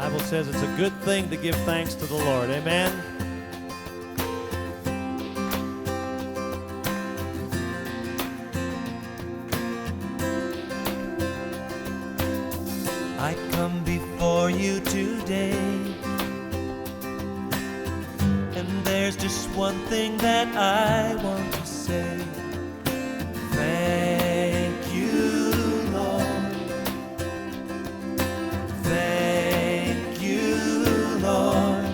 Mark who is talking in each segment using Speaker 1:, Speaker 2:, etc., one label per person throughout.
Speaker 1: Bible says it's a good thing to give thanks to the Lord. Amen?
Speaker 2: I come before you today, and there's just one thing that I want to say. Thank you, Lord. Thank you, Lord,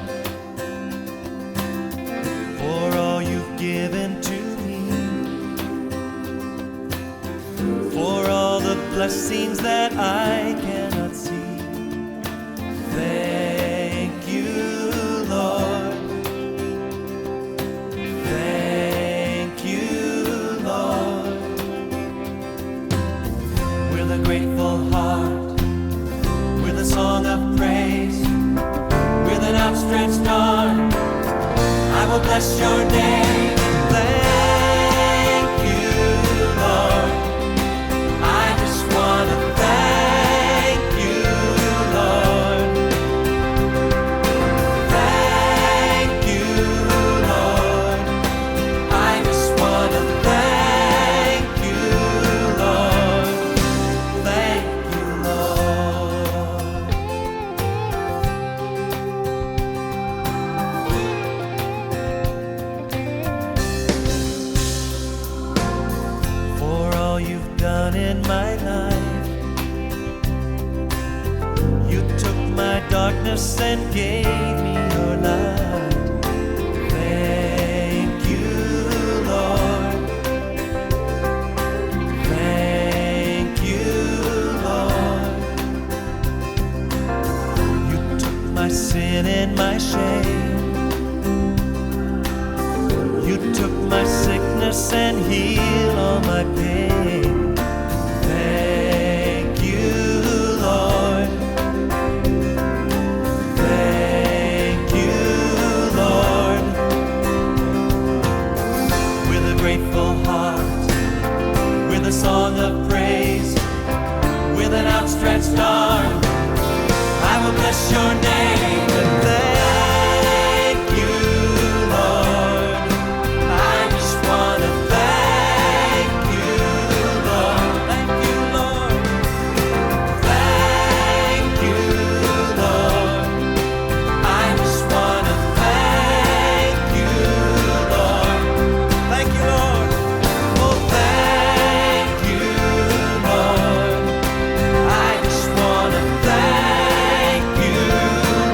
Speaker 2: for all you've given to me, for all the blessings that I cannot see. Thank you, Lord. Thank you, Lord. With a grateful heart, with a song of praise, with an outstretched arm, I will bless your name. Thank you, Lord. I just want to thank you, Lord. Thank you, Lord. I just want to thank you, Lord. Thank you, Lord. For all you've done in my life, you took my darkness and gave me your light. Thank you, Lord. Thank you, Lord. You took my sin and my shame. You took my sickness and healed all my pain. Thank you, Lord. Thank you, Lord. With a grateful heart, with a song of praise, with an outstretched arm, I will bless your name and thank you, Lord. I just want to thank you, Lord. Thank you, Lord. Thank you, Lord. I just want to thank you, Lord. Thank you, Lord. Oh, thank you, Lord. I just want to thank you,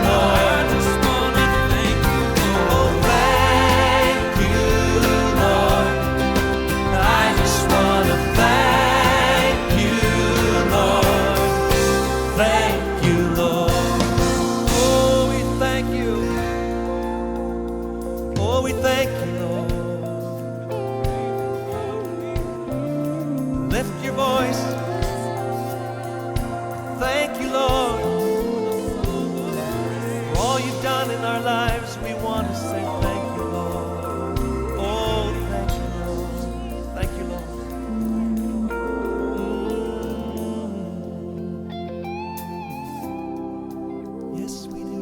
Speaker 2: Lord. I just want to thank you, Lord. Oh, thank you, Lord. I just want to thank you, Lord. Thank you, Lord. Oh, we thank you. Oh, we thank you, Lord. Lift your voice. Thank you, Lord. For all you've done in our lives, we want to say thank you, Lord. Oh, thank you, Lord. Thank you, Lord. Yes, we do.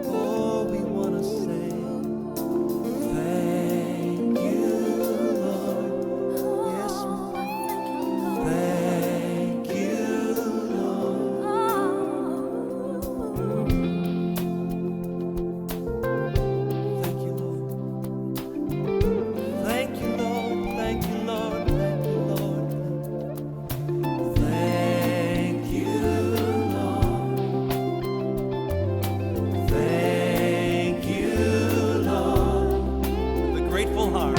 Speaker 2: Oh, we want to say thank you, Lord. Yes, thank you, Lord. Thank you, Lord. Thank you, Lord. Thank you, Lord. Thank you, Lord. Thank you, Lord. Thank you, Lord. With a grateful heart,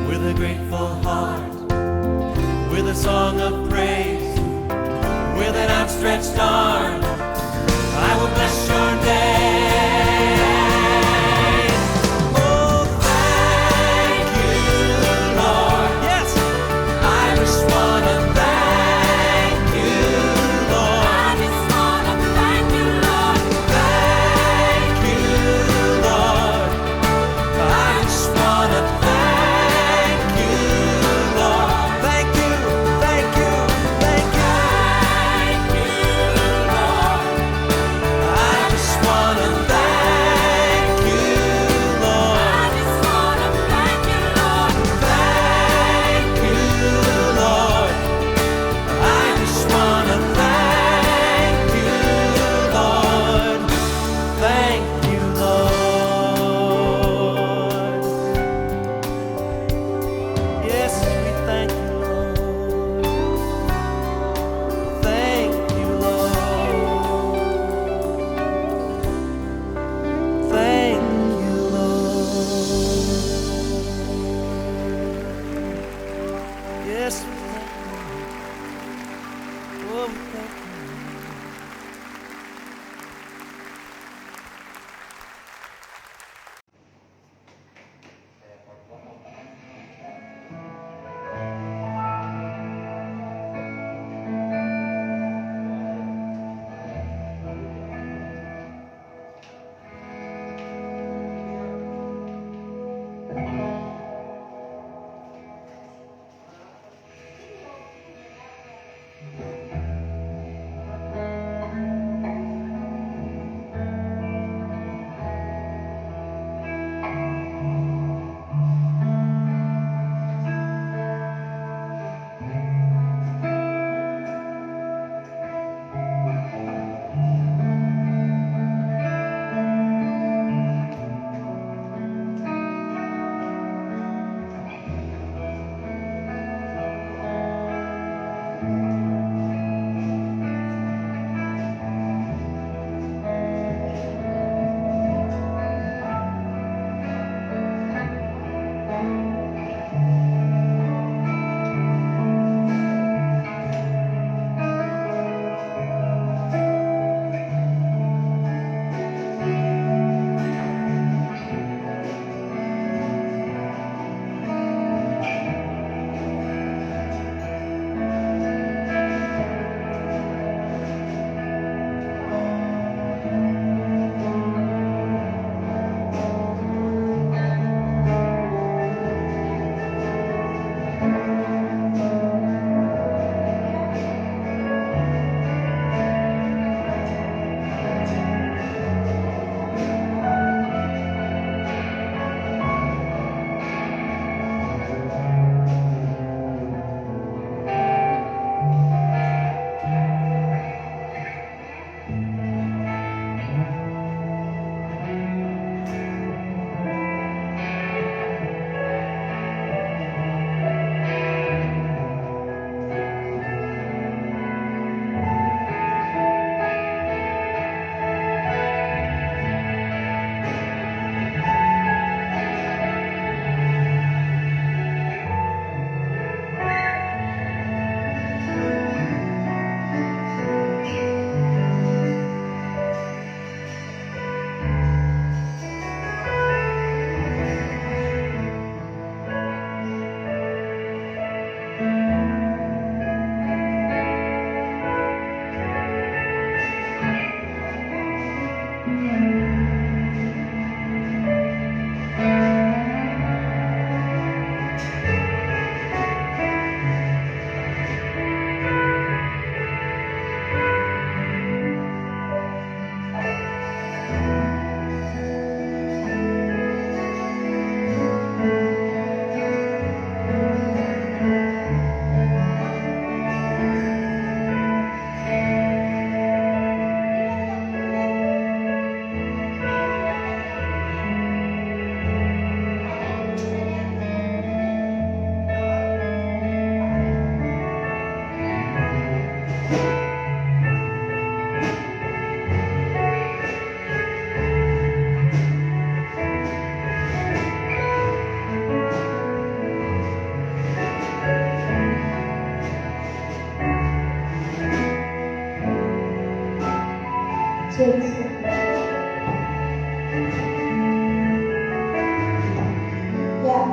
Speaker 2: with a grateful heart, with a song of praise, with an outstretched arm, I will bless your name. Oh, thank you, Lord. Yes, I just want to thank you, Lord. I just want to thank you, Lord. Thank you, Lord. I just want to thank you, Lord. Thank you, thank you, thank you.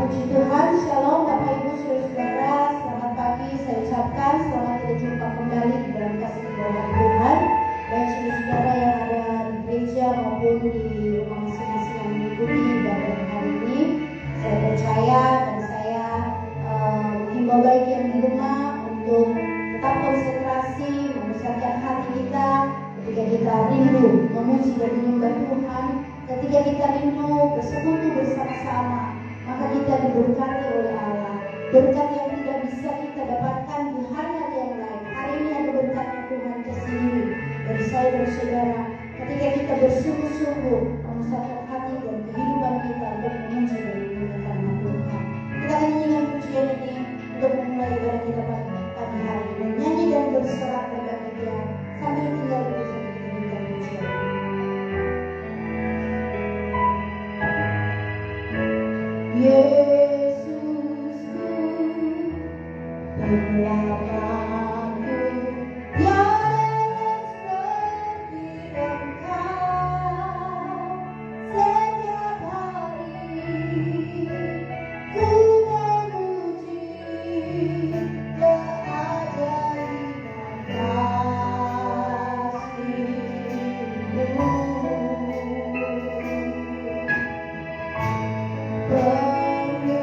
Speaker 3: Puji Tuhan, Shalom Bapak Ibu Saudara, selamat pagi saya ucapkan, selamat kita jumpa kembali di dalam kasih kebenaran Tuhan. Baik saudara yang ada di gereja maupun di rumah masing-masing yang mengikuti ibadah hari ini, saya percaya dan saya menghimbau baik yang di rumah untuk tetap konsentrasi, membesarkan hati kita ketika kita rindu memuji dan menyembah Tuhan, ketika kita rindu bersekutu bersama-sama, maka kita diberkati oleh Allah. Berkat yang tidak bisa kita dapatkan di hari-hari yang lain. Hari ini ada berkatnya Tuhan tersendiri dari saya dan saudara. Ketika kita bersungguh-sungguh memusatkan hati dan kehidupan kita untuk memuji dan memuliakan nama Tuhan. Kita akan nyanyikan pujian ini untuk memulai ibadah kita pagi hari ini. Nyanyi dan bersorak berbahagia sambil tinggal bersama kita nyanyikan pujian ini. Yesusku, pengharapanku, yang seperti Engkau. Setiap hari ku memuji keajaiban kasih-Mu.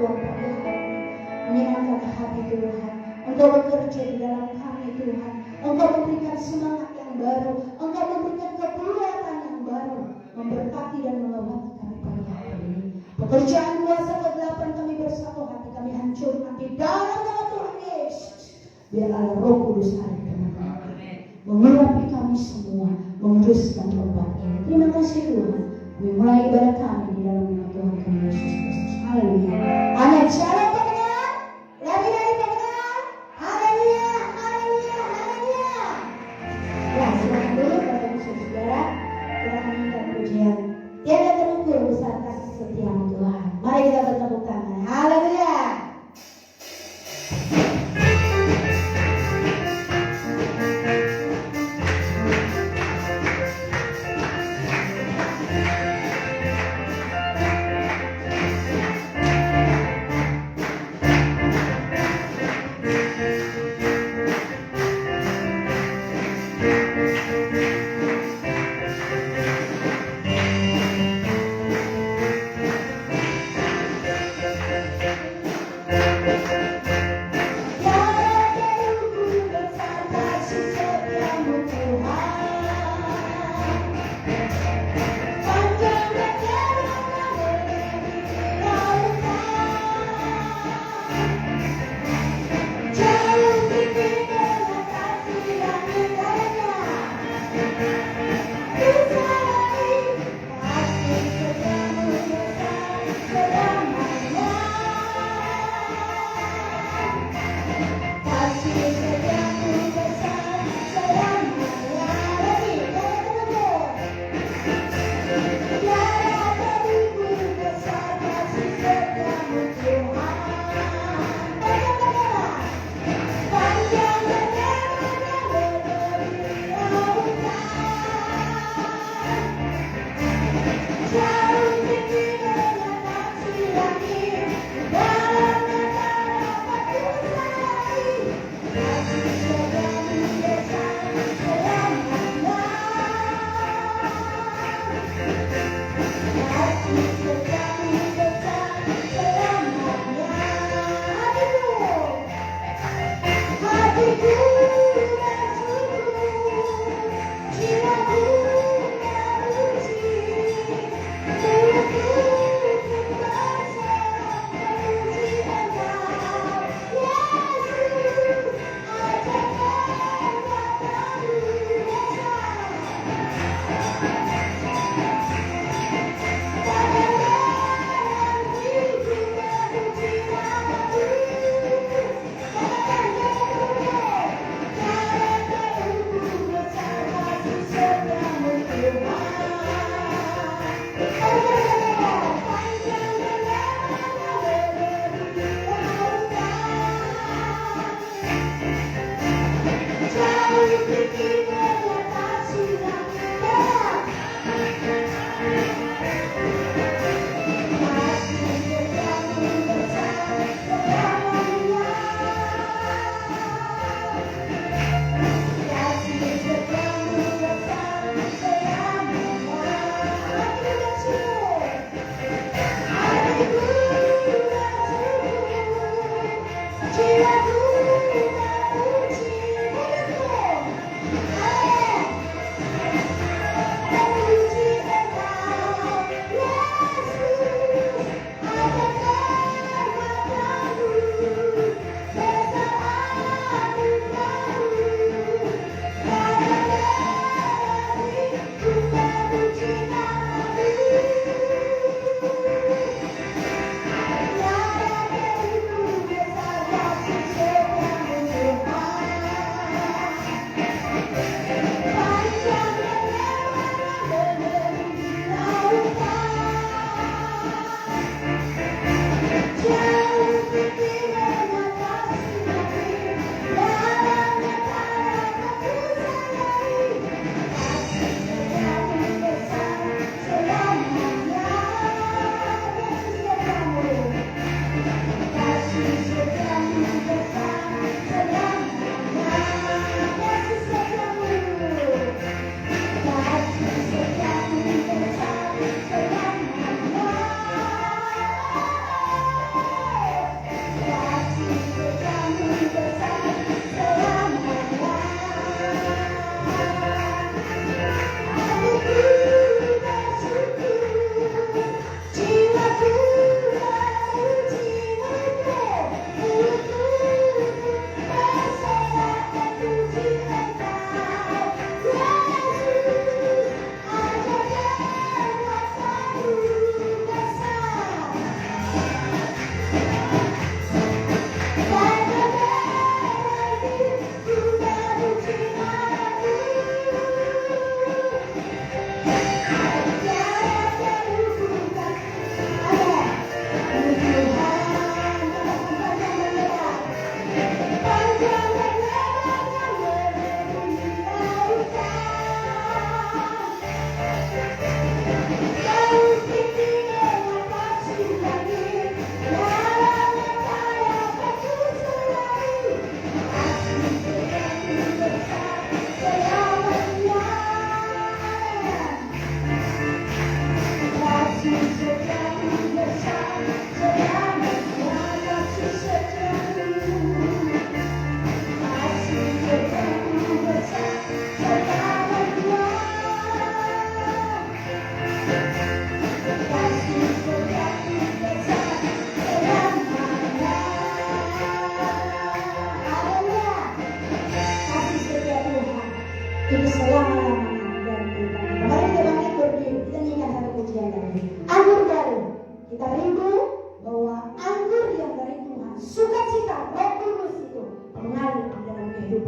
Speaker 3: Tuhan pagi hari ini. Menyenangkan hati Tuhan. Engkau bekerja di dalam kami Tuhan. Engkau memberikan semangat yang baru. Engkau memberikan kekuatan yang baru. Memberkati dan mengawasi kami pagi hari ini. Pekerjaan kuasa ke-8 kami bersatu hati. Kami hancurkan di dalam nama Tuhan Yesus. Biar Allah Roh Kudus ada di tengah kami. Mengurapi kami semua. Menguruskan tempat ini. Terima kasih Tuhan. Kami mulai ibadah kami di dalam nama Tuhan kami Yesus Kristus. Haleluya. Amin. Shalom pendengar. Lagi dari pendengar. Haleluya. Haleluya. Haleluya. Ya, silakan dulu Bapak Ibu Saudara. Kita akan minta pujian. Tiada terukur besar kasih setiamu Tuhan. Mari kita bertepuk tangan. Haleluya.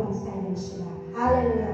Speaker 3: kehidupan saya dan saudara. Haleluya.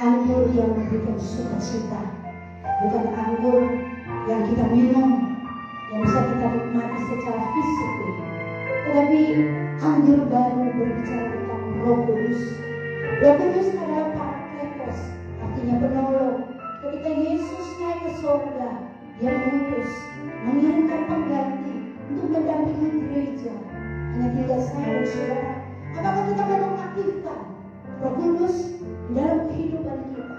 Speaker 3: Anggur yang memberikan sukacita, bukan anggur yang kita minum, yang bisa kita nikmati secara fisik, tetapi anggur baru berbicara tentang Roh Kudus. Roh Kudus adalah Parakletos, artinya penolong. Ketika Yesus naik ke surga, Dia mengutus, mengirimkan pengganti untuk mendampingi gereja. Hanya tidak saya dan saudara, apakah kita mau mengaktifkan Roh Kudus dalam kehidupan kita?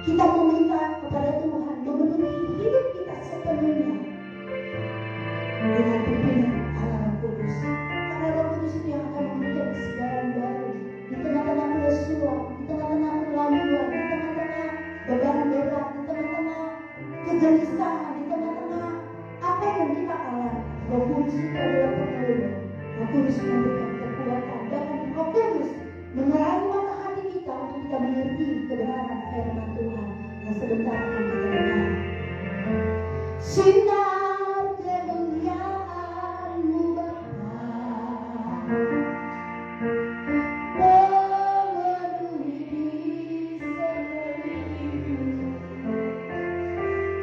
Speaker 3: Kita meminta kepada Tuhan memenuhi hidup kita sepenuhnya dengan pimpinan Allah Roh Kudus. Karena Roh Kudus itu yang akan membentuk kesegaran baru di tengah-tengah kelesuan, di tengah-tengah kelambuan, di tengah-tengah beban berat, di tengah-tengah kegelisahan, di tengah-tengah apa yang kita alami. Roh Kudus itu adalah penolong. Roh Kudus memberikan kekuatan, dan Roh Kudus menerangi mata hati kita untuk kita mengerti kebenaran firman Tuhan yang sebentar akan kita dengar. Sinar kemuliaan-Mu Bapa memenuhi sekelilingku,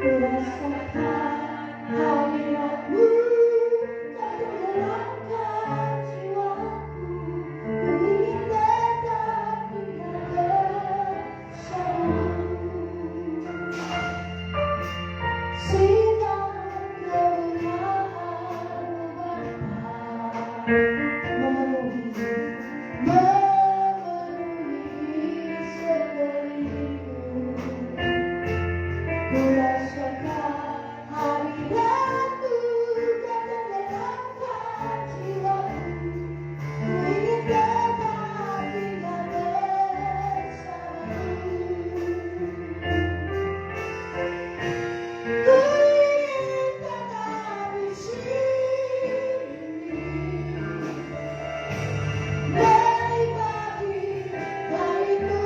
Speaker 3: kurasakan hadirat-Mu tak tenggelamkan jiwaku, ku ingin tetap tinggal bersama-Mu. Sinar kemuliaan-Mu Bapa memenuhi sekelilingku, kurasakan hadirat-Mu tak tenggelamkan jiwaku, ku ingin tetap tinggal bersama-Mu. Ku ingin tetap di sini, menikmati baik-Mu.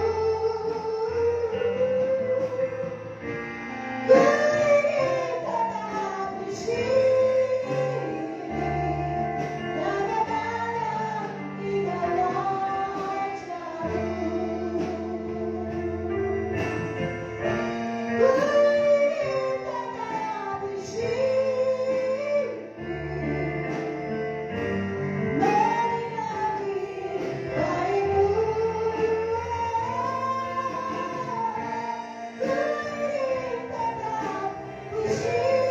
Speaker 3: Ku ingin tetap di sini, daripada indah wajah-Mu. Ku ingin tetap di sini, menikmati baik-Mu. Ku ingin tetap di sini,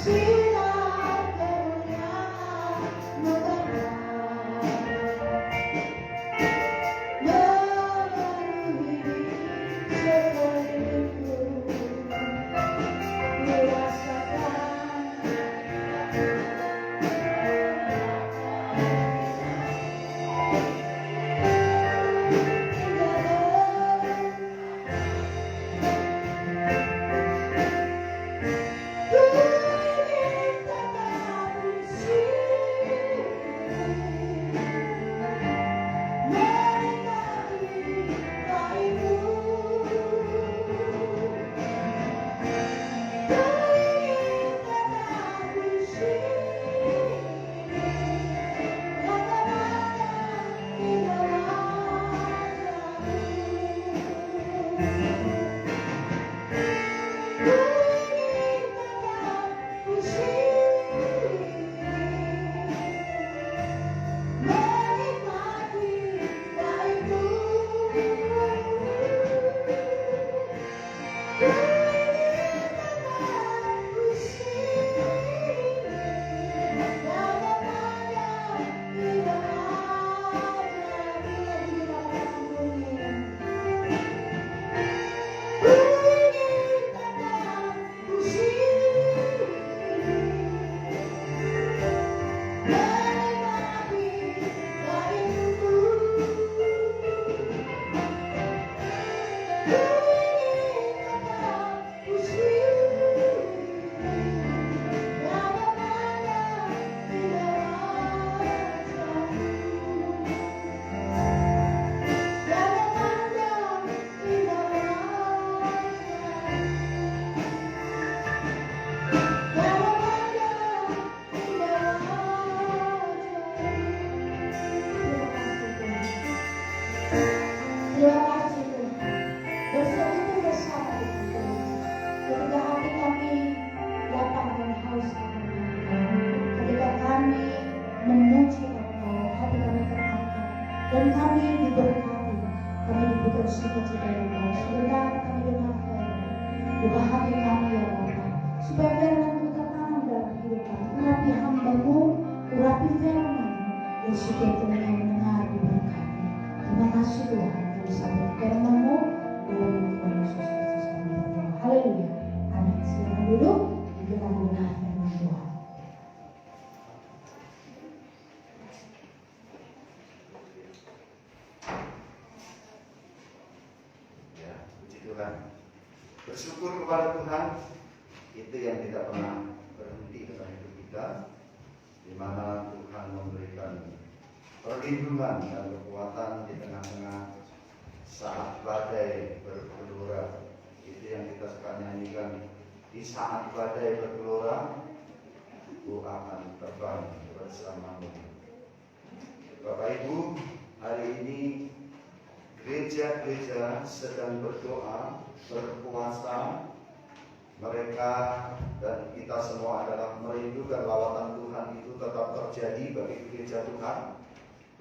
Speaker 3: sinar kemuliaan-Mu Bapa memenuhi sekelilingku, kurasakan ku ingin tetap di sini, menikmati baik-Mu. Ku ingin tetap di sini, daripada indah wajah-Mu. Ku ingin tetap di sini, menikmati baik-Mu. Ku ingin tetap di sini, daripada indah wajah-Mu. Ku ingin tetap di sini, menikmati baik-Mu. Ku ingin tetap di sini, daripada indah wajah-Mu. Daripada indah Terima kasih Tuhan. Bersekutu bersama dengan Tuhan. Ketika hati kami lapar dan haus akan Engkau, ketika kami memuji Engkau, hati kami terangkat dan kami diberkati. kami diberikan sukacita ya Bapa. Sebentar kami dengarkan buka hati kami ya Bapa, supaya firman berkenan dalam kehidupan. Urapi hamba-Mu, urapi firman yang setiap telinga mendengar diberkati. Terima kasih Tuhan, kami sambut firman-Mu dalam nama Tuhan Yesus Kristus kami berdoa. Haleluya. Amin. Silakan duduk, kita mendengar firman Tuhan.
Speaker 4: Ya, puji Tuhan. Bersyukur kepada Tuhan, itu yang tidak pernah berhenti dalam hidup kita, di mana Tuhan memberikan perlindungan dan kekuatan di tengah-tengah saat badai bergelora. Itu yang kita suka nyanyikan, di saat badai bergelora, Ku akan terbang bersamamu. Bapak Ibu, hari ini gereja-gereja sedang berdoa, berpuasa. Mereka dan kita semua adalah merindukan lawatan Tuhan itu tetap terjadi bagi gereja Tuhan,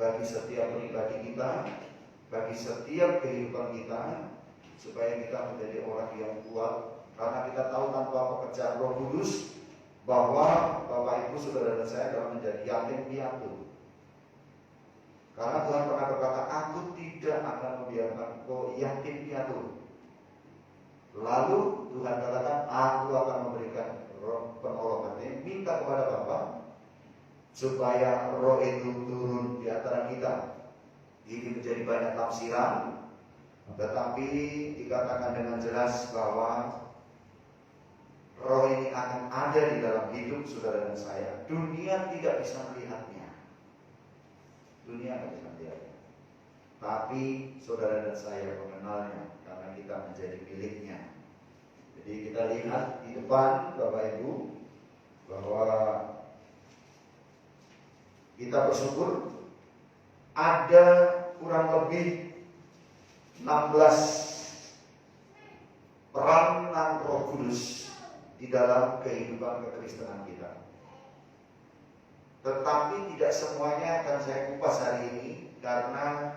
Speaker 4: bagi setiap pribadi kita, bagi setiap kehidupan kita, supaya kita menjadi orang yang kuat. Karena kita tahu tanpa pekerjaan Roh Kudus bahwa Bapak Ibu saudara dan saya akan menjadi yatim piatu. Karena Tuhan pernah berkata, Aku tidak akan membiarkan kau yatim piatu. Lalu Tuhan katakan, Aku akan memberikan roh penolongan. Minta kepada Bapa supaya roh itu turun di antara kita. Ini menjadi banyak tafsiran, tetapi dikatakan dengan jelas bahwa roh ini akan ada di dalam hidup saudara dan saya. Dunia tidak bisa melihatnya. Dunia tidak bisa melihatnya. Tapi saudara dan saya mengenalnya karena kita menjadi miliknya. Jadi kita lihat di depan Bapak Ibu bahwa kita bersyukur ada kurang lebih 16 peranan Roh Kudus di dalam kehidupan kekristenan kita. Tetapi tidak semuanya akan saya kupas hari ini, karena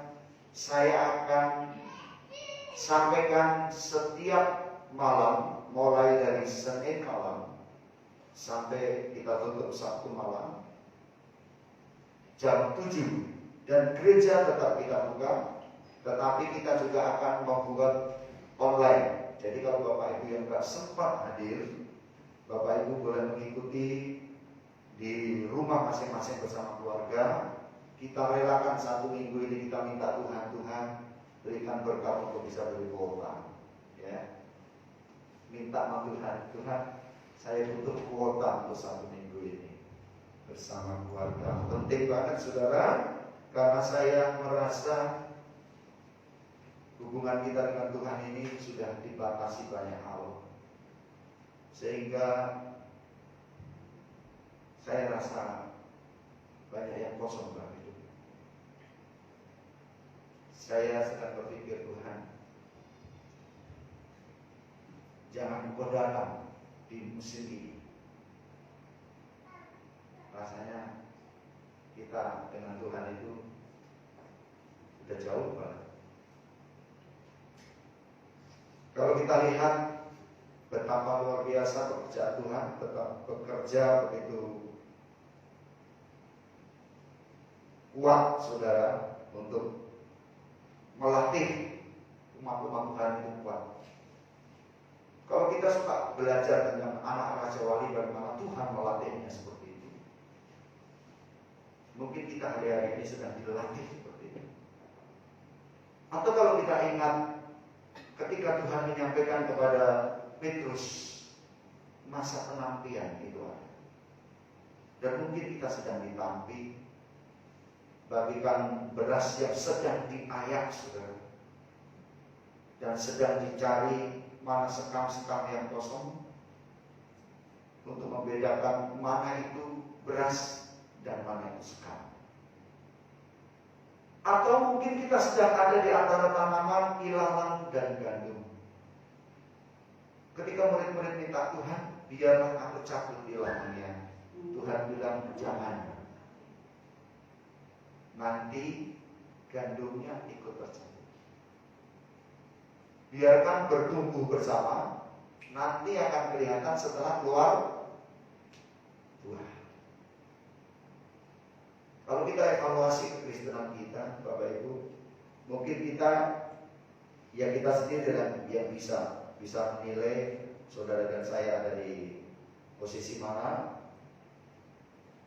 Speaker 4: saya akan sampaikan setiap malam, mulai dari Senin malam sampai kita tutup Sabtu malam jam 7, dan gereja tetap kita buka, tetapi kita juga akan membuat online. Jadi kalau Bapak Ibu yang gak sempat hadir, Bapak Ibu boleh mengikuti di rumah masing-masing bersama keluarga. Kita relakan 1 minggu ini, kita minta Tuhan berikan berkat untuk bisa beli kuota, ya. Minta sama Tuhan, saya butuh kuota untuk 1 minggu ini bersama keluarga. Penting banget saudara, karena saya merasa hubungan kita dengan Tuhan ini sudah dibatasi banyak hal, sehingga saya rasa banyak yang kosong dalam hidup. Saya sedang berpikir, Tuhan, jangan Engkau datang di musim ini. Rasanya kita dengan Tuhan itu sudah jauh banget. Kalau kita lihat betapa luar biasa pekerjaan Tuhan, betapa bekerja begitu kuat saudara untuk melatih umat-umat Tuhan itu kuat. Kalau kita suka belajar tentang anak Raja Wali, bagaimana Tuhan melatihnya seperti itu, mungkin kita hari-hari ini sedang dilatih seperti itu. Atau kalau kita ingat ketika Tuhan menyampaikan kepada Petrus masa penampian itu ada, dan mungkin kita sedang ditampi, bagikan beras yang sedang diayak saudara, dan sedang dicari mana sekam-sekam yang kosong untuk membedakan mana itu beras dan mana itu sekam. Atau mungkin kita sedang ada di antara tanaman ilalang dan gandum. Ketika murid-murid minta, Tuhan, biarlah aku cabut ilangnya. Tuhan bilang, jangan. Nanti gandumnya ikut tercabut. biarkan bertumbuh bersama, nanti akan kelihatan setelah keluar buah. Kalau kita evaluasi kekristenan kita, Bapak Ibu, mungkin kita sendiri yang bisa menilai saudara dan saya ada di posisi mana.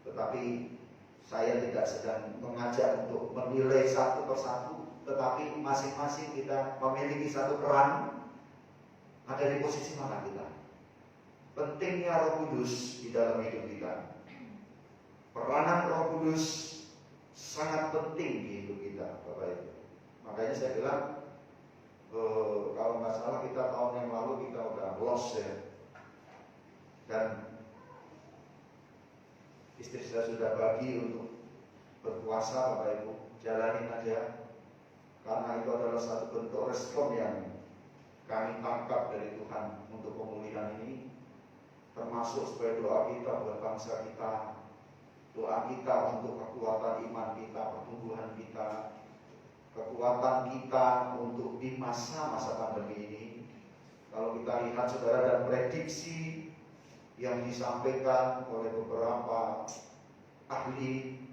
Speaker 4: Tetapi saya tidak sedang mengajak untuk menilai satu persatu, tetapi masing-masing kita memiliki satu peran. Ada di posisi mana kita? Pentingnya Roh Kudus di dalam hidup kita. Peranan Roh Kudus sangat penting di hidup kita, Bapak Ibu. Makanya saya bilang, kalau nggak salah kita tahun yang lalu kita udah lost ya. Dan istri saya sudah bagi untuk berpuasa, Bapak Ibu, jalanin aja. Karena itu adalah satu bentuk respon yang kami tangkap dari Tuhan untuk pemulihan ini, termasuk sebagai doa kita buat bangsa kita, doa kita untuk kekuatan iman kita, pertumbuhan kita, kekuatan kita untuk di masa-masa pandemi ini. Kalau kita lihat saudara dan prediksi yang disampaikan oleh beberapa ahli,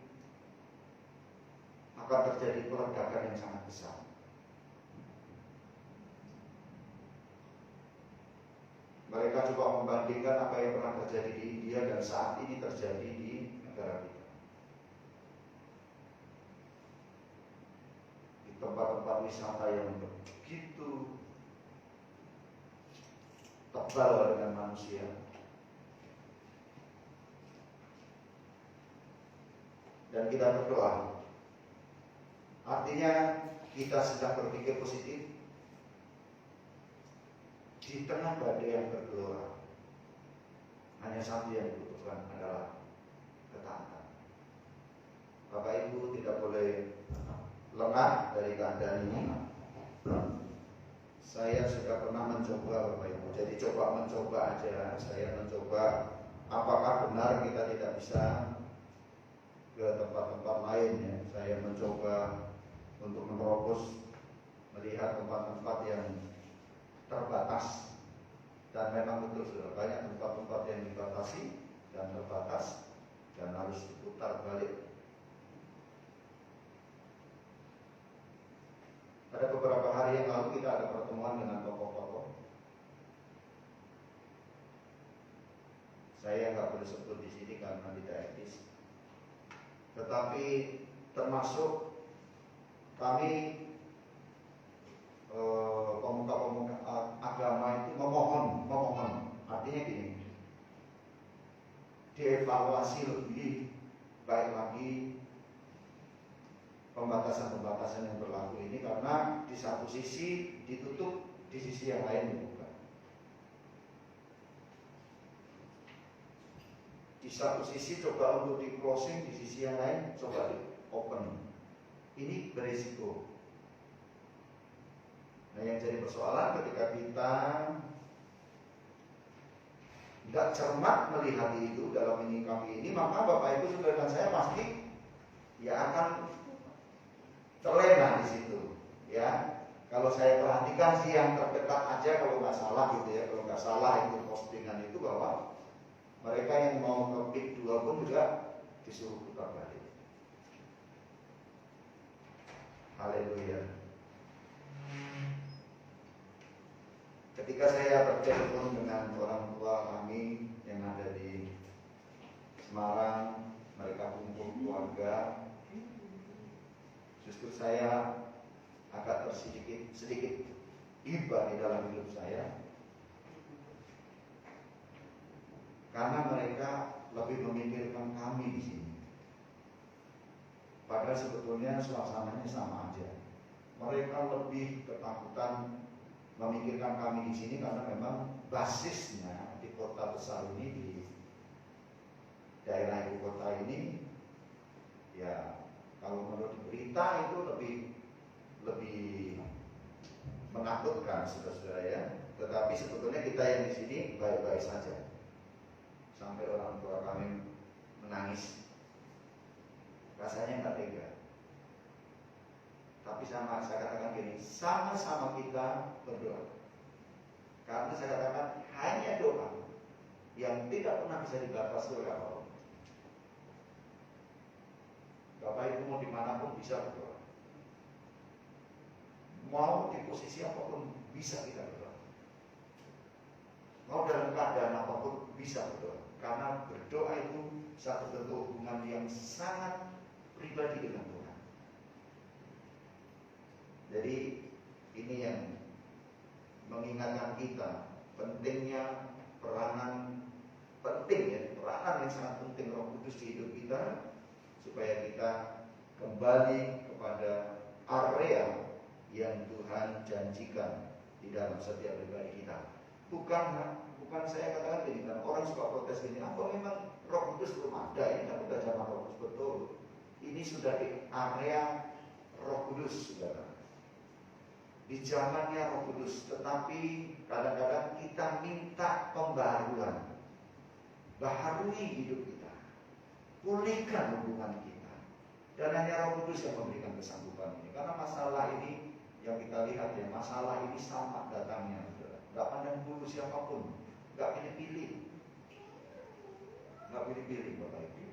Speaker 4: akan terjadi peledakan yang sangat besar. Mereka coba membandingkan apa yang pernah terjadi di India dan saat ini terjadi di negara kita. Di tempat-tempat wisata yang begitu tebal dengan manusia. Dan kita berdoa. Artinya kita sedang berpikir positif. Di tengah badai yang bergelora, hanya satu yang dibutuhkan adalah ketaatan. Bapak Ibu tidak boleh lengah dari keadaan ini. Saya sudah pernah mencoba, Bapak Ibu. Jadi mencoba aja. Saya mencoba apakah benar kita tidak bisa ke tempat-tempat lain ya. Saya mencoba untuk menerobos, melihat tempat-tempat yang terbatas. Dan memang betul sudah banyak tempat-tempat yang dibatasi dan terbatas dan harus diputar balik. Pada beberapa hari yang lalu kita ada pertemuan dengan tokoh-tokoh. Saya nggak boleh sebut di sini karena tidak etis. Tetapi termasuk kami pemuka-pemuka agama itu memohon, artinya gini, dievaluasi lebih baik lagi pembatasan-pembatasan yang berlaku ini, karena di satu sisi ditutup, di sisi yang lain dibuka. Di satu sisi coba untuk di closing, di sisi yang lain coba di open. Ini berisiko. Nah, yang jadi persoalan ketika kita tidak cermat melihat itu dalam menyikapi ini, maka Bapak Ibu saudara dan saya pasti ya akan terlena di situ. Ya, kalau saya perhatikan sih yang terdekat aja kalau nggak salah gitu ya, kalau nggak salah itu postingan itu bahwa mereka yang mau nge-pick 2 pun juga disuruh putar balik. Haleluya. Ketika saya bertelepon dengan orang tua kami yang ada di Semarang, mereka kumpul keluarga, justru saya agak sedikit iba di dalam hidup saya, karena mereka lebih memikirkan kami di sini. Padahal sebetulnya suasananya sama aja. Mereka lebih ketakutan memikirkan kami di sini karena memang basisnya di kota besar ini, di daerah ibu kota ini, ya kalau menurut berita itu lebih menakutkan, saudara-saudara ya. Tetapi sebetulnya kita yang di sini baik-baik saja. Sampai orang tua kami menangis, rasanya nggak tega. Tapi saya katakan gini, sama-sama kita berdoa. Karena saya katakan hanya doa yang tidak pernah bisa dibatasi oleh apapun. Bapak Ibu mau dimanapun bisa berdoa. Mau di posisi apapun bisa kita berdoa. Mau dalam keadaan apapun bisa berdoa. Karena berdoa itu satu bentuk hubungan yang sangat pribadi dengan Tuhan. Jadi ini yang mengingatkan kita pentingnya peranan yang sangat penting Roh Kudus di hidup kita, supaya kita kembali kepada area yang Tuhan janjikan di dalam setiap pribadi kita. Bukan saya katakan gini, kan orang suka protes gini, apa memang Roh Kudus belum ada? Ini kan udah zaman Roh Kudus, betul. Ini sudah di area Roh Kudus, saudara. Di zamannya Roh Kudus, tetapi kadang-kadang kita minta pembaharuan. Baharui hidup kita, pulihkan hubungan kita. Dan hanya Roh Kudus yang memberikan kesanggupan ini. Karena masalah ini yang kita lihat ya, masalah ini sama datangnya, saudara. Gak pandang bulu siapapun, gak pilih-pilih, Bapak Ibu.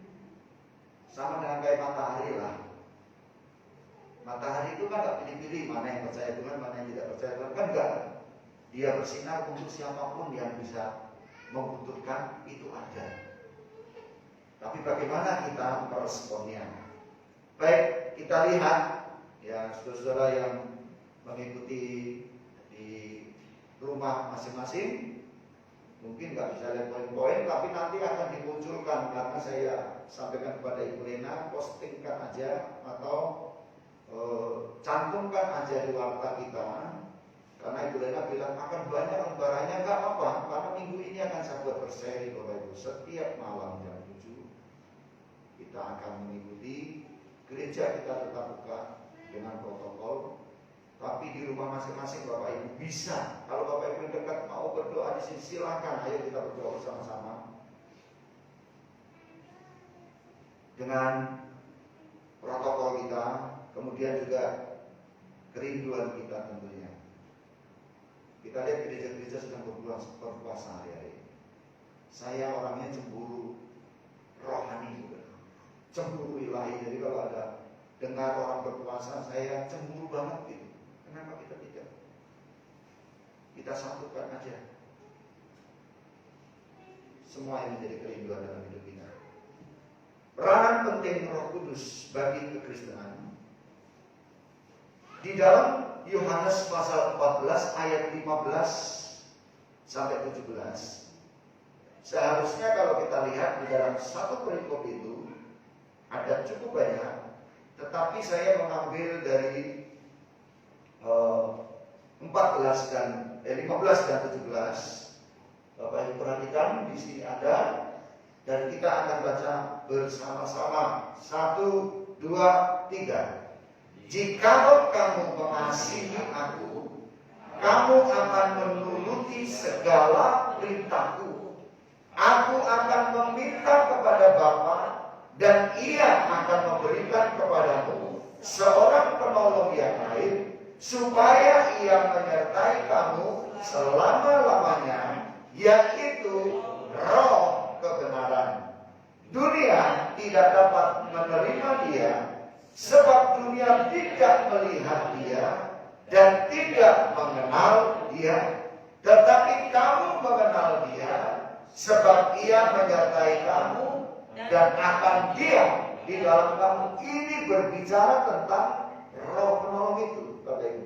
Speaker 4: Sama dengan kayak matahari lah. Matahari itu kan gak pilih-pilih mana yang percaya Tuhan, mana yang tidak percaya Tuhan, kan enggak. Dia bersinar untuk siapapun yang bisa membutuhkan, itu ada. Tapi bagaimana kita meresponnya? Baik, kita lihat ya saudara-saudara yang mengikuti di rumah masing-masing, mungkin nggak bisa lihat poin-poin, tapi nanti akan dimunculkan karena saya sampaikan kepada Ibu Lena, postingkan aja atau cantumkan aja di warta kita. Karena Ibu Lena bilang akan banyak lembarannya, nggak apa-apa, karena minggu ini akan saya buat berseri Bapak Ibu. Setiap malam jam 7 kita akan mengikuti, gereja kita tetap buka dengan protokol, tapi di rumah masing-masing Bapak Ibu bisa. Kalau Bapak Ibu dekat mau berdoa di sini, silakan, ayo kita berdoa bersama-sama dengan protokol kita, kemudian juga kerinduan kita tentunya. Kita lihat gereja-gereja sedang berpuasa hari-hari. Saya orangnya cemburu rohani juga, cemburu ilahi. Jadi kalau ada dengar orang berpuasa, saya cemburu banget gitu. Kenapa kita tidak? Kita satukan aja semua yang menjadi kerinduan dalam hidup kita. Peran penting Roh Kudus bagi kekristenan di dalam Yohanes pasal 14 ayat 15 sampai 17. Seharusnya kalau kita lihat di dalam satu perikop itu ada cukup banyak, tetapi saya mengambil dari 15 dan 17. Bapak Ibu perhatikan di sini ada, dan kita akan baca bersama-sama. 1, 2, 3. Jikalau kamu mengasihi aku, kamu akan menuruti segala perintahku. Aku akan meminta kepada Bapa, dan Ia akan memberikan kepadamu seorang penolong yang lain, supaya Ia menyertai kamu selama-lamanya, yaitu Roh kebenaran. Dunia tidak dapat menerima Dia, sebab dunia tidak melihat Dia dan tidak mengenal Dia. Tetapi kamu mengenal Dia, sebab Ia menyertai kamu dan akan diam di dalam kamu. Ini berbicara tentang Roh penolong itu, Bapak Ibu.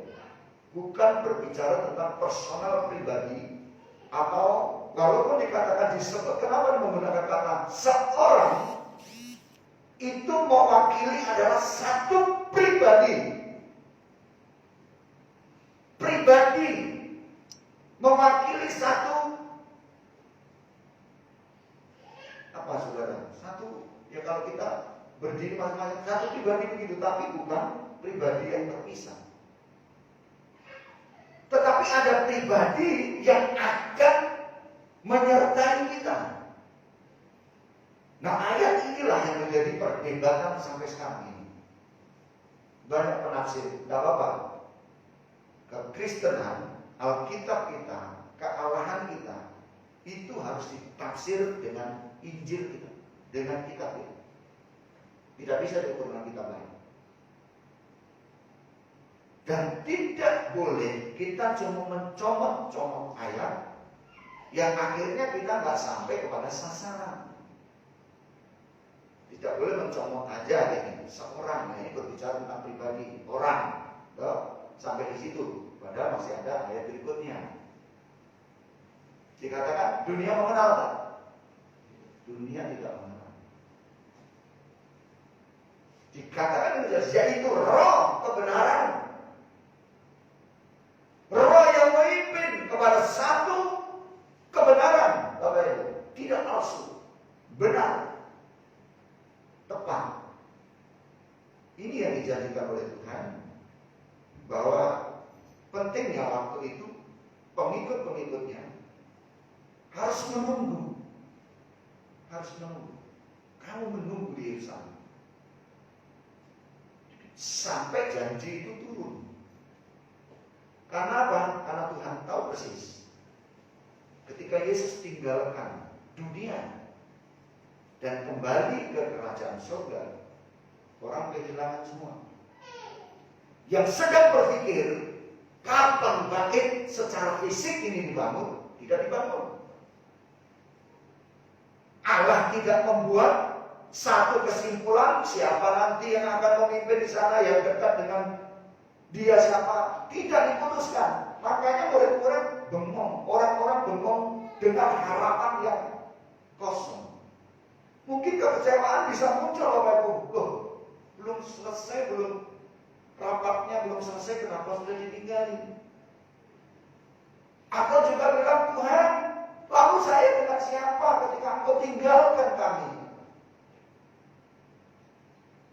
Speaker 4: Bukan berbicara tentang personal pribadi, atau walaupun dikatakan disebut, kenapa menggunakan kata seorang, itu mewakili adalah satu pribadi. Pribadi mewakili satu apa, saudara? Satu, ya kalau kita berdiri masing-masing satu pribadi begitu, tapi bukan pribadi yang terpisah. Tetapi ada pribadi yang akan menyertai kita. Nah, ayat inilah yang menjadi perdebatan sampai sekarang ini. banyak penafsir, tidak apa-apa. Kekristenan, Alkitab kita, kealahan kita, itu harus ditafsir dengan Injil kita, dengan kitab kita. Tidak bisa diukur dengan kitab lain. Dan tidak boleh kita cuma mencomot-comot ayat yang akhirnya kita nggak sampai kepada sasaran. Tidak boleh mencomot aja ini seorang, ini berbicara tentang pribadi orang, sampai di situ. Padahal masih ada ayat berikutnya. Dikatakan dunia mengenal tak? Dunia tidak mengenal. Dikatakan yaitu roh kebenaran. Roh yang memimpin kepada satu kebenaran, Bapak Ibu, tidak palsu, benar, tepat. Ini yang dijanjikan oleh Tuhan, bahwa pentingnya waktu itu pengikut-pengikutnya harus menunggu, Kamu menunggu di Yerusalem sampai janji itu turun. Karena apa? Karena Tuhan tahu persis ketika Yesus tinggalkan dunia dan kembali ke kerajaan surga, orang kehilangan semua. Yang sedang berpikir kapan bangkit secara fisik ini dibangun, tidak dibangun. Allah tidak membuat satu kesimpulan siapa nanti yang akan memimpin di sana, yang dekat dengan dia siapa, tidak diputuskan. Makanya murid-murid bengong, orang-orang bengong dengan harapan yang kosong. Mungkin kekecewaan bisa muncul, Bapak Ibu. Loh, belum selesai, rapatnya belum selesai, kenapa sudah ditinggalin? Atau juga bilang, Tuhan, lalu saya dengan siapa ketika Engkau tinggalkan kami?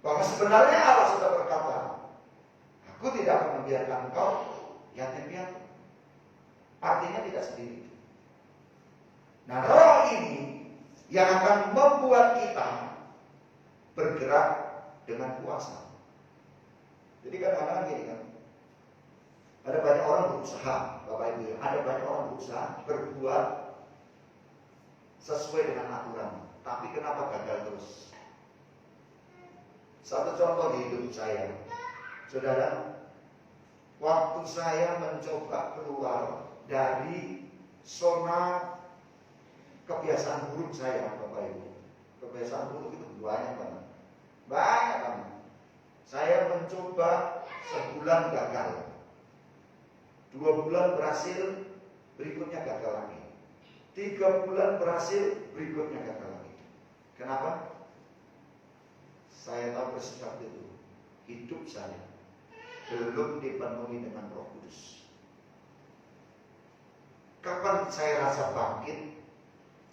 Speaker 4: Bahwa sebenarnya Allah sudah berkata, Aku tidak akan membiarkan engkau yatim piatu. Artinya tidak sendiri. Nah, roh ini yang akan membuat kita bergerak dengan kuasa. Jadi kadang-kadang gini kan, ada banyak orang berusaha, Bapak Ibu, ada banyak orang berusaha berbuat sesuai dengan aturan, tapi kenapa gagal terus? Satu contoh di hidup saya, saudara, waktu saya mencoba keluar dari zona kebiasaan buruk saya, Bapak Ibu. Kebiasaan buruk itu banyak banget. Banyak banget. Saya mencoba sebulan gagal. 2 bulan berhasil, berikutnya gagal lagi. 3 bulan berhasil, berikutnya gagal lagi. Kenapa? Saya tahu persis waktu itu. Hidup saya belum dipenuhi dengan Roh Kudus. Kapan saya rasa bangkit?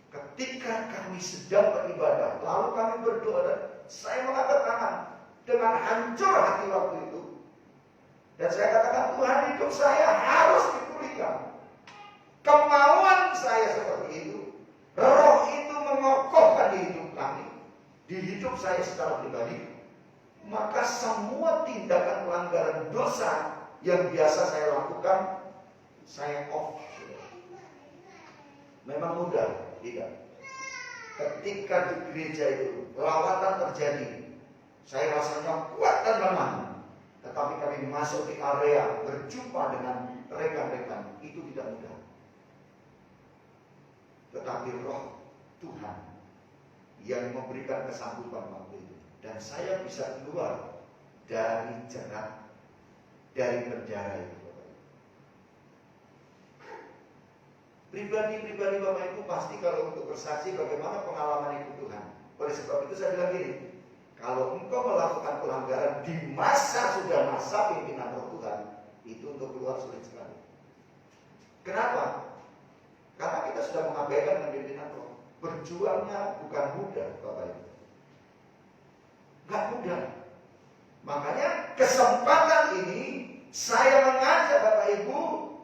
Speaker 4: Ketika kami sedang beribadah, lalu kami berdoa, dan saya mengangkat tangan dengan hancur hati waktu itu. Dan saya katakan, Tuhan, hidup saya harus dipulihkan. Kemauan saya seperti itu. Roh itu mengokohkan di hidup kami, di hidup saya secara pribadi. Maka semua tindakan pelanggaran dosa yang biasa saya lakukan, saya off. Memang mudah, tidak. Ketika di gereja itu lawatan terjadi, saya rasanya kuat dan lemah. Tetapi kami masuk di area berjumpa dengan rekan-rekan, itu tidak mudah. Tetapi Roh Tuhan yang memberikan kesanggupan waktu itu, dan saya bisa keluar dari jerat, dari penjara itu. Pribadi-pribadi Bapak Ibu pasti kalau untuk bersaksi bagaimana pengalaman itu Tuhan. Oleh sebab itu saya bilang gini, kalau engkau melakukan pelanggaran di masa pimpinan Roh Tuhan, itu untuk keluar sulit sekali. Kenapa? Karena kita sudah mengabaikan dengan pimpinan Roh. Berjuangnya bukan mudah, Bapak Ibu. Gak mudah. Makanya kesempatan ini saya mengajak Bapak Ibu,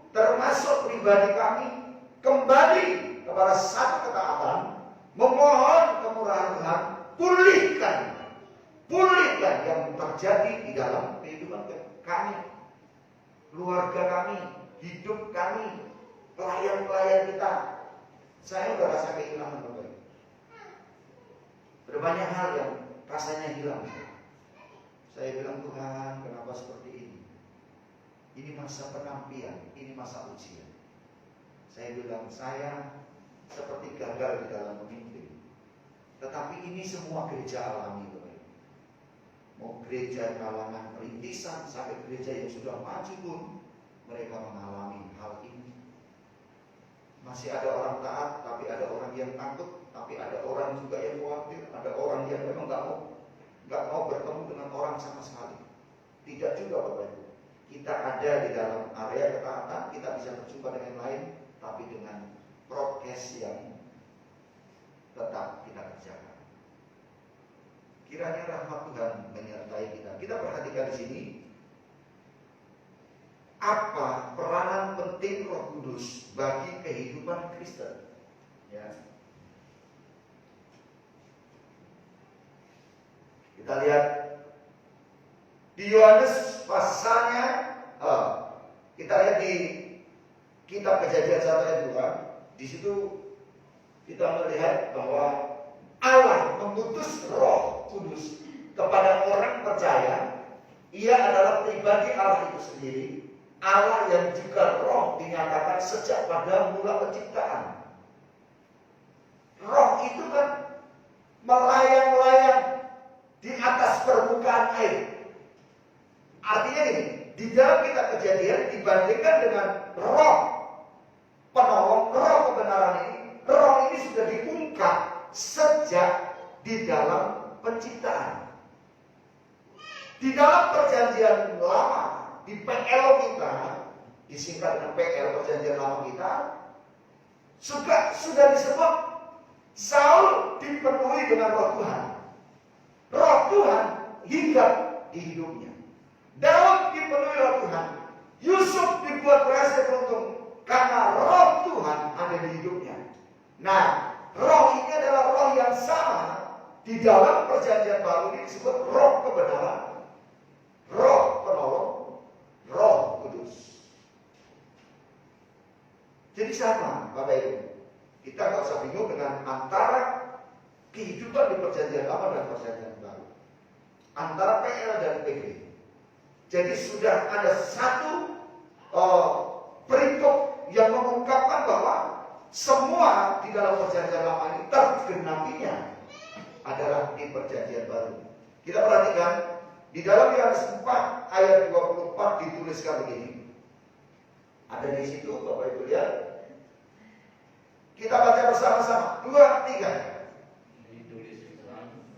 Speaker 4: termasuk pribadi kami, kembali kepada satu ketaatan, memohon kemurahan Tuhan, pulihkan yang terjadi di dalam kehidupan keluarga kami, hidup kami, pelayan-pelayan kita. Saya udah rasa kehilangan Bapak Ibu. Berbanyak hal yang rasanya hilang. Saya bilang, Tuhan, kenapa seperti ini? Ini masa penampian, ini masa ujian. Saya bilang, saya seperti gagal di dalam memimpin. Tetapi ini semua gereja alami, Bapak Ibu. Mau gereja kalangan perintisan sampai gereja yang sudah maju pun mereka mengalami hal ini. Masih ada orang taat, tapi ada orang yang takut, tapi ada orang juga yang khawatir, ada orang yang memang nggak mau bertemu dengan orang sama sekali. Tidak juga Bapak Ibu. Kita ada di dalam area ketaatan, kita bisa berjumpa dengan yang lain, tapi dengan prokes yang tetap kita kerjakan. Kiranya rahmat Tuhan menyertai kita. Kita perhatikan di sini apa peranan penting Roh Kudus bagi kehidupan Kristen. Ya. Kita lihat di Yohanes pasalnya, kita lihat di kitab Kejadian 1 ayat 2. Di situ kita melihat bahwa Allah mengutus Roh Kudus kepada orang percaya. Ia adalah pribadi Allah itu sendiri, Allah yang juga Roh dinyatakan sejak pada mula penciptaan. Roh itu kan melayang-layang di atas permukaan air. Artinya ini, di dalam kitab Kejadian dibandingkan dengan Roh penolong, Roh kebenaran ini, Roh ini sudah diungkap sejak di dalam penciptaan. Di dalam perjanjian lama, di PL kita, disingkat dengan PL, perjanjian lama kita, sudah disebut Saul dipenuhi dengan Roh Tuhan. Roh Tuhan hinggap di hidupnya. Daud dipenuhi Roh Tuhan. Yusuf dibuat berhasil beruntung karena Roh Tuhan ada di hidupnya. Nah, Roh ini adalah Roh yang sama di dalam perjanjian baru ini disebut Roh kebenaran, Roh penolong, Roh Kudus. Jadi sama, Bapak Ibu. Kita nggak usah bingung dengan antara kehidupan di perjanjian lama dan perjanjian baru, antara PL dan PG. Jadi sudah ada satu perikop yang mengungkapkan bahwa semua di dalam perjanjian lama ini tergenapinya adalah di perjanjian baru. Kita perhatikan di dalam Yohanes 4 ayat 24 dituliskan begini. Ada di situ, Bapak Ibu lihat. Kita baca bersama-sama. 2, 3.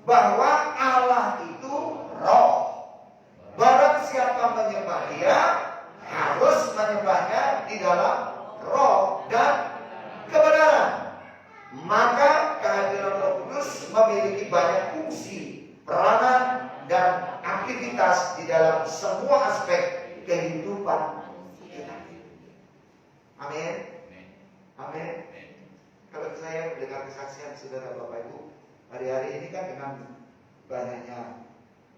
Speaker 4: Bahwa Allah itu Roh. Barang siapa menyembah Dia harus menyembahnya di dalam Roh dan kebenaran. Maka kehadiran Roh Kudus memiliki banyak fungsi, peranan, dan aktivitas di dalam semua aspek kehidupan kita. Amin. Amin. Kalau saya mendengar kesaksian saudara Bapak Ibu, hari-hari ini kan dengan banyaknya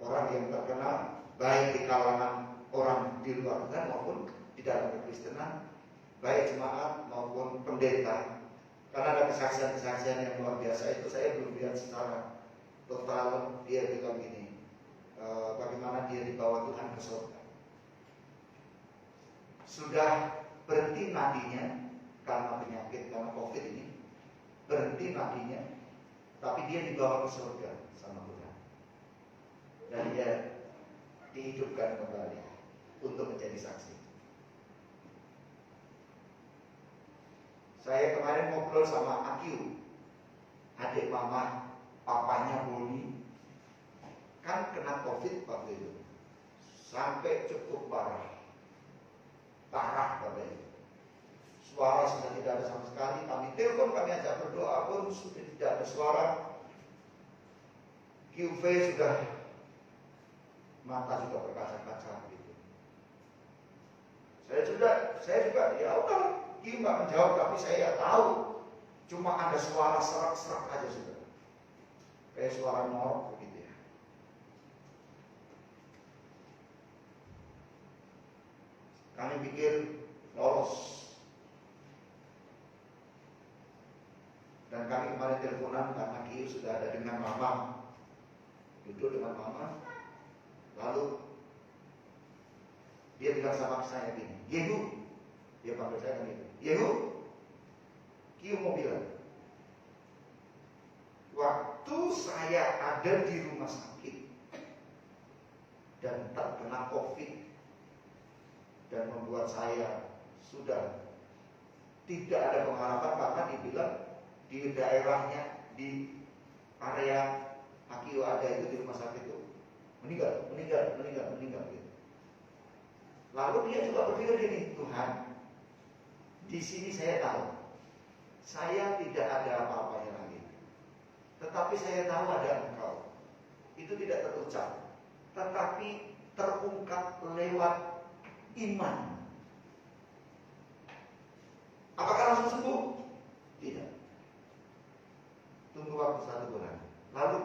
Speaker 4: orang yang terkenal, baik di kalangan orang di luar Tuhan maupun di dalam kekristenan, baik jemaat maupun pendeta. Karena ada kesaksian-kesaksian yang luar biasa itu saya belum lihat secara total. Dia bilang gini, bagaimana dia dibawa Tuhan ke surga. Sudah berhenti nadinya karena penyakit, karena COVID ini, berhenti nadinya, tapi dia dibawa ke surga sama Tuhan. Dan dia dihidupkan kembali untuk menjadi saksi. Saya kemarin ngobrol sama Akyu, adik mama, papanya Boni, kan kena COVID waktu itu, sampai cukup parah Bapak Ibu. Suara sudah tidak ada sama sekali. Kami telepon, kami ajak berdoa pun sudah tidak bersuara. QV sudah, mata juga berkaca-kaca gitu. Saya juga ya udah, dia nggak menjawab, tapi saya tahu cuma ada suara serak-serak aja sudah, kayak suara norok begitu ya. Kami pikir lolos. Dan kami kemarin teleponan karena Kiyu sudah ada dengan mama. Duduk dengan mama. Lalu dia bilang sama saya gini, Yehu, dia panggil saya gitu, Yehu, Kiyu mau bilang, waktu saya ada di rumah sakit dan terkena COVID dan membuat saya sudah tidak ada pengharapan karena dibilang di daerahnya, di area Akiyo ada itu di rumah sakit itu meninggal gitu. Lalu dia juga berpikir gini, Tuhan, di sini saya tahu saya tidak ada apa-apanya lagi, tetapi saya tahu ada Engkau. Itu tidak terucap, tetapi terungkap lewat iman. Apakah langsung sembuh? Tidak. Tunggu waktu 1 bulan. Lalu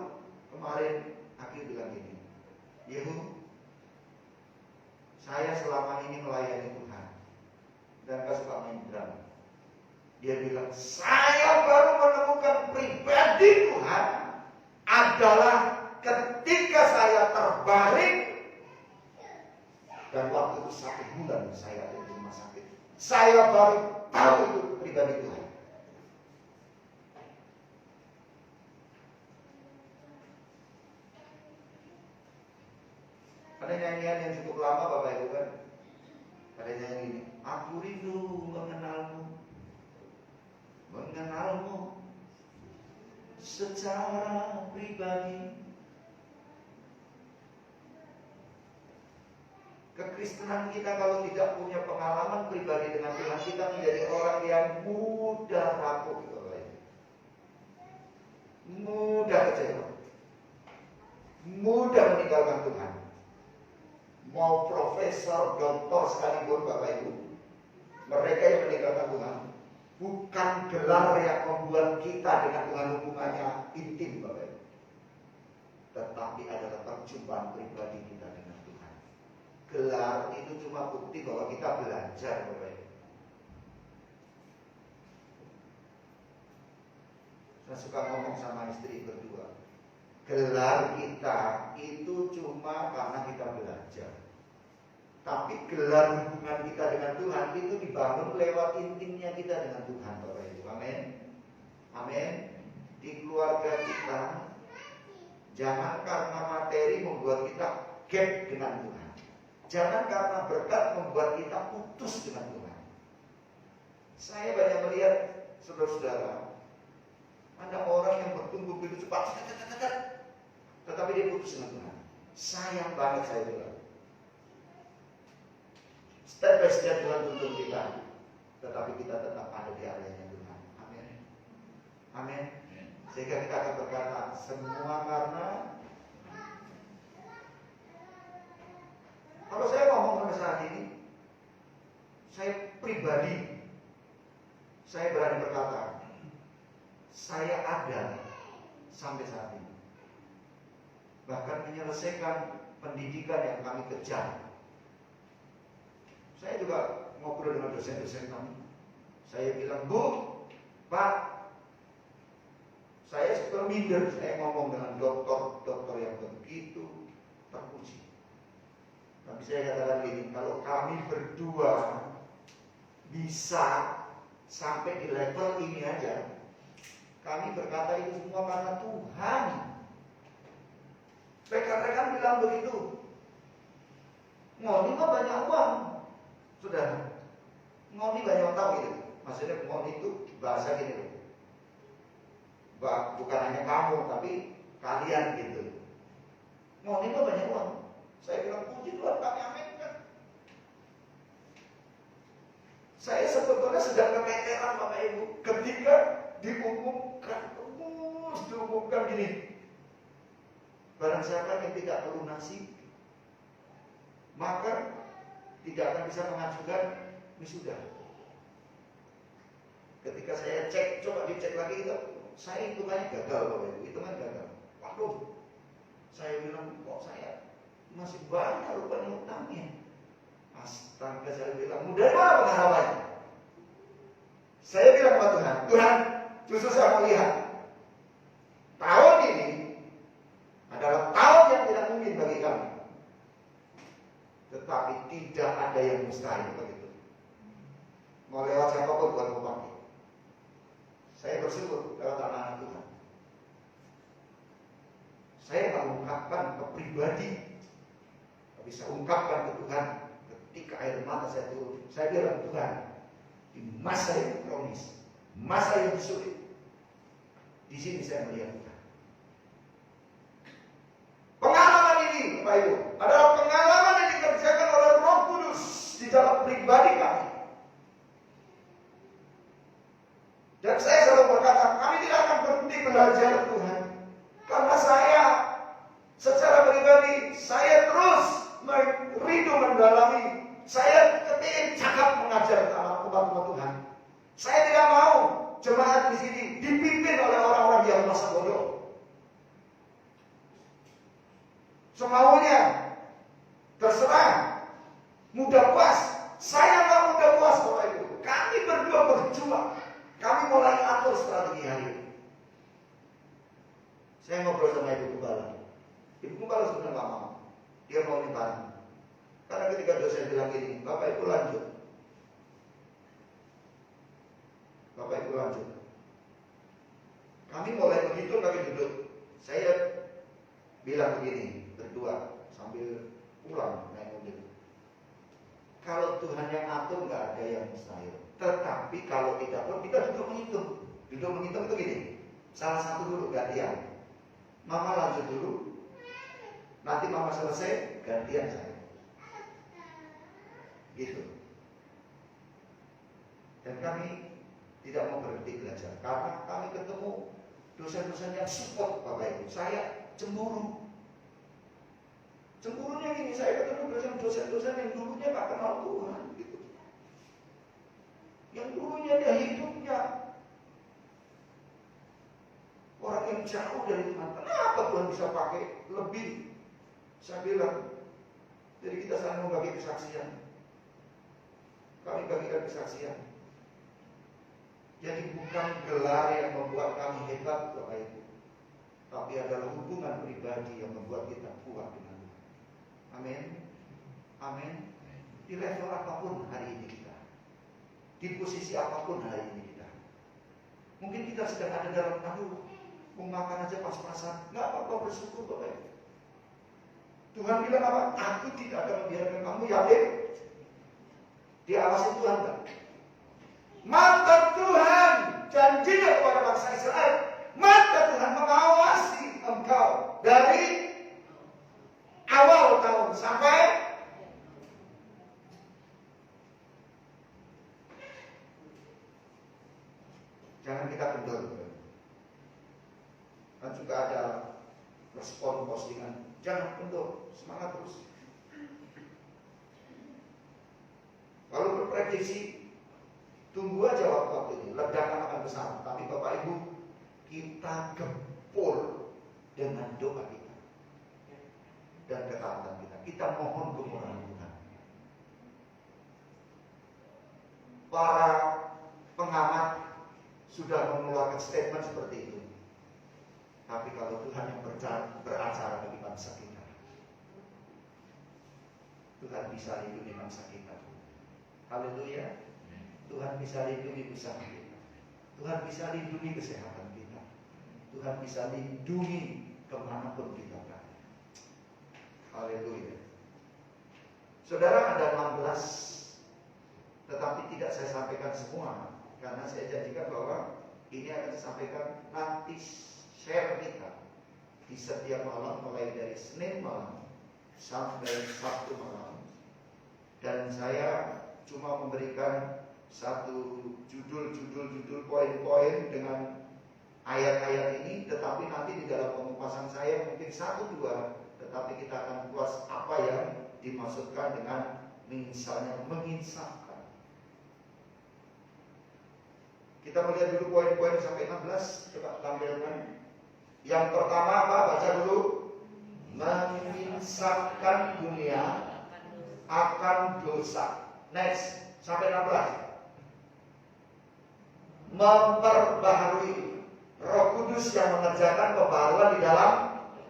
Speaker 4: kemarin Aki bilang gini, Yehu, saya selama ini melayani Tuhan dan gak suka main drum. Dia bilang, saya baru menemukan pribadi Tuhan adalah ketika saya terbaring dan waktu itu 1 bulan saya ada di rumah sakit. Saya baru tahu itu pribadi Tuhan. Ada nyanyian yang cukup lama Bapak Ibu kan. Ada nyanyian gini, aku rindu mengenalmu secara pribadi. Kekristenan kita kalau tidak punya pengalaman pribadi dengan Tuhan, kita menjadi orang yang mudah rapuh gitu, Bapak Ibu. Mudah kecewa, mudah meninggalkan Tuhan. Mau profesor, doktor sekalipun Bapak Ibu, mereka yang meninggalkan Tuhan, bukan gelar yang membuat kita dengan Tuhan hubungannya intim Bapak Ibu, tetapi adalah perjumpaan pribadi kita dengan Tuhan. Gelar itu cuma bukti bahwa kita belajar Bapak Ibu. Saya suka ngomong sama istri berdua, gelar kita itu cuma karena kita belajar. Tapi gelar hubungan kita dengan Tuhan itu dibangun lewat intimnya kita dengan Tuhan Bapak Ibu. Amin. Amin. Di keluarga kita, jangan karena materi membuat kita gap dengan Tuhan. Jangan karena berkat membuat kita putus dengan Tuhan. Saya banyak melihat saudara-saudara, ada orang yang bertumbuh begitu cepat, tetapi dia putus dengan Tuhan. Sayang banget saya bilang. Step by step Tuhan tuntun kita, tetapi kita tetap ada di areanya Tuhan. Amin. Amin. Sehingga kita akan berkata, semua karena. Kalau saya ngomong pada saat ini, saya pribadi, saya berani berkata, saya ada sampai saat ini. Bahkan menyelesaikan pendidikan yang kami kejar. Saya juga ngobrol dengan dosen-dosen kami. Saya bilang, Bu, Pak, saya suka minder. Saya ngomong dengan dokter yang begitu terpuji. Tapi saya katakan gini, kalau kami berdua bisa sampai di level ini aja, kami berkata itu semua karena Tuhan. Rekan-rekan bilang begitu. Ngoni mah banyak uang. Sudah, ngoni banyak orang tahu gitu. Maksudnya ngoni itu bahasa gini loh. Bukan hanya kamu, tapi kalian gitu. Ngoni mah banyak uang. Saya bilang puji Tuhan, kami aminkan. Saya sebetulnya sedang keketeran Bapak Ibu ketika diumumkan gini. Barang siapa yang tidak melunasi, maka tidak akan bisa mengajukan wisuda. Ketika saya cek, coba dicek lagi itu, saya hitungannya gagal Bapak Ibu, hitungan gagal. Waduh, saya bilang kok saya masih banyak rupanya utangnya. Astaga. Sampai saya bilang, dari mana pengharapannya? Saya bilang sama Tuhan, Tuhan, justru saya melihat tahun ini adalah tahun yang tidak mungkin bagi kami. Tetapi tidak ada yang mustahil begitu. Mau lewat siapapun Tuhan mau pakai. Saya bersyukur lewat anak-anak Tuhan. Saya mengungkapkan ke pribadi, bisa ungkapkan ke Tuhan. Ketika air mata saya turun, saya bilang, Tuhan, di masa yang kronis, masa yang sulit, di sini saya melihat Tuhan. Pengalaman ini, Bapak Ibu, adalah pengalaman yang dikerjakan oleh Roh Kudus di dalam pribadi kami. Dan saya selalu berkata, kami tidak akan berhenti belajar Tuhan. Karena saya, secara pribadi, saya terus rindu mendalami. Saya ketika cakap mengajar umat Tuhan. Saya tidak mau jemaat di sini dipimpin oleh orang-orang yang merasa bodoh. Semaunya, terserah, mudah puas. Saya nggak mudah puas Bapak Ibu. Kami berdua berjuang. Kami mulai atur strategi hari ini. Saya ngobrol sama Ibu Gembala. Ibu Gembala sebenarnya nggak mau. Dia mau minta. Karena ketika dosen bilang gini, Bapak Ibu lanjut. Bapak Ibu lanjut. Kami mulai menghitung, kami duduk. Saya bilang begini, berdua sambil pulang naik mobil. Kalau Tuhan yang atur nggak ada yang mustahil. Tetapi kalau tidak pun kita duduk menghitung. Duduk menghitung itu gini. Salah satu dulu gantian. Mama lanjut dulu. Nanti mama selesai gantian saya. Gitu. Dan kami tidak mau berhenti belajar karena kami ketemu dosen-dosen yang support Bapak Ibu. Saya cemburu. Cemburunya gini, saya ketemu dosen-dosen yang dulunya gak kenal Tuhan gitu. Yang dulunya dia hidupnya orang yang jauh dari Tuhan. Kenapa Tuhan bisa pakai lebih? Saya bilang, jadi kita saling membagi kesaksian. Kami bagikan kesaksian. Jadi bukan gelar yang membuat kami hebat Bapak Ibu, tapi adalah hubungan pribadi yang membuat kita kuat dengan Tuhan. Amin. Amin. Di level apapun hari ini kita, di posisi apapun hari ini kita, mungkin kita sedang ada dalam mau makan aja pas-pasan, nggak apa-apa, bersyukur Bapak Ibu. Tuhan bilang apa? Aku tidak akan membiarkan kamu yakin. Diawasi Tuhan kan? Maka Tuhan janjinya kepada bangsa Israel, maka Tuhan mengawasi engkau dari awal tahun sampai jangan kita kendor. Dan juga ada respon postingan, jangan kendor, semangat terus. Kalau berprediksi, tunggu aja waktu ini, ledakan akan besar. Tapi Bapak Ibu, kita gempur dengan doa kita dan ketaatan kita. Kita mohon kemurahan Tuhan. Para pengamat sudah mengeluarkan statement seperti itu. Tapi kalau Tuhan yang beracara bagi bangsa kita, Tuhan bisa lindungi bangsa kita. Haleluya. Tuhan bisa lindungi usaha kita. Tuhan bisa lindungi kesehatan kita. Tuhan bisa lindungi kemanapun kita berada. Haleluya. Saudara, ada 16, tetapi tidak saya sampaikan semua, karena saya janjikan bahwa ini akan saya sampaikan nanti share kita di setiap malam, mulai dari Senin malam sampai Sabtu malam. Dan saya cuma memberikan satu judul poin-poin dengan ayat-ayat ini, tetapi nanti di dalam pengupasan saya mungkin 1-2, tetapi kita akan kupas apa yang dimaksudkan dengan misalnya menginsafkan. Kita melihat dulu poin-poin sampai 16, coba tampilkan. Yang pertama apa? Baca dulu. Menginsafkan dunia akan dosa. Next, sampai 16. Memperbaharui. Roh Kudus yang mengerjakan pembaharuan di dalam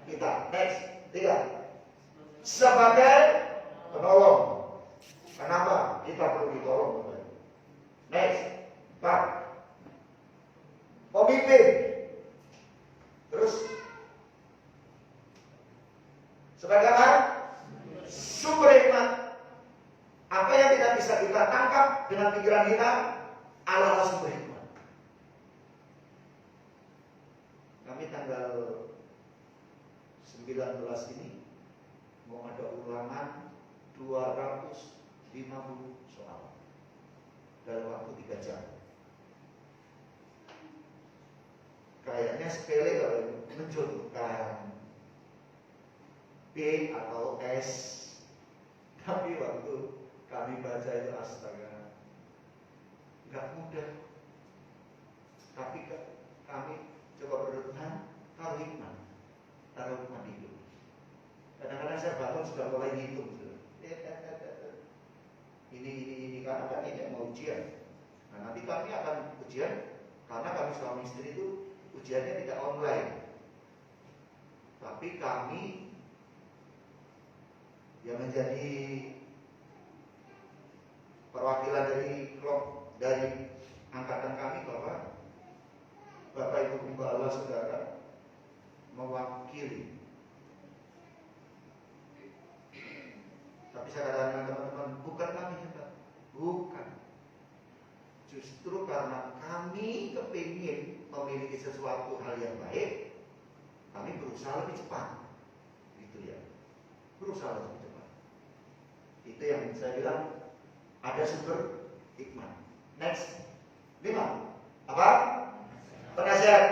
Speaker 4: kita. Next, 3. Sebagai penolong. Kenapa kita perlu ditolong? Next, 4. Pemimpin. Terus sebagai apa? Sumber hikmat. Apa yang tidak bisa kita tangkap dengan pikiran kita, Allah sumber hikmat. Kami tanggal 19 ini mau ada ulangan 250 soal dalam waktu 3 jam. Kayaknya sepele kalau mencontohkan B atau S, tapi waktu kami baca itu astaga, nggak mudah. Tapi kami coba berdoa, taruh hikmat hidup. Kadang-kadang saya bangun sudah mulai ngitung. Ini karena kan ini mau ujian. Nah, nanti kami akan ujian karena kami suami istri itu ujiannya tidak online. Tapi kami yang menjadi perwakilan dari angkatan kami, Bapak Ibu Hamba Allah Saudara, mewakili. Tapi saya katakan teman-teman, bukan kami hebat, bukan. Justru karena kami kepingin memiliki sesuatu hal yang baik, kami berusaha lebih cepat. Gitu ya, berusaha lebih cepat. Itu yang saya bilang ada sumber hikmat. Next, 5. Apa? Penasihat.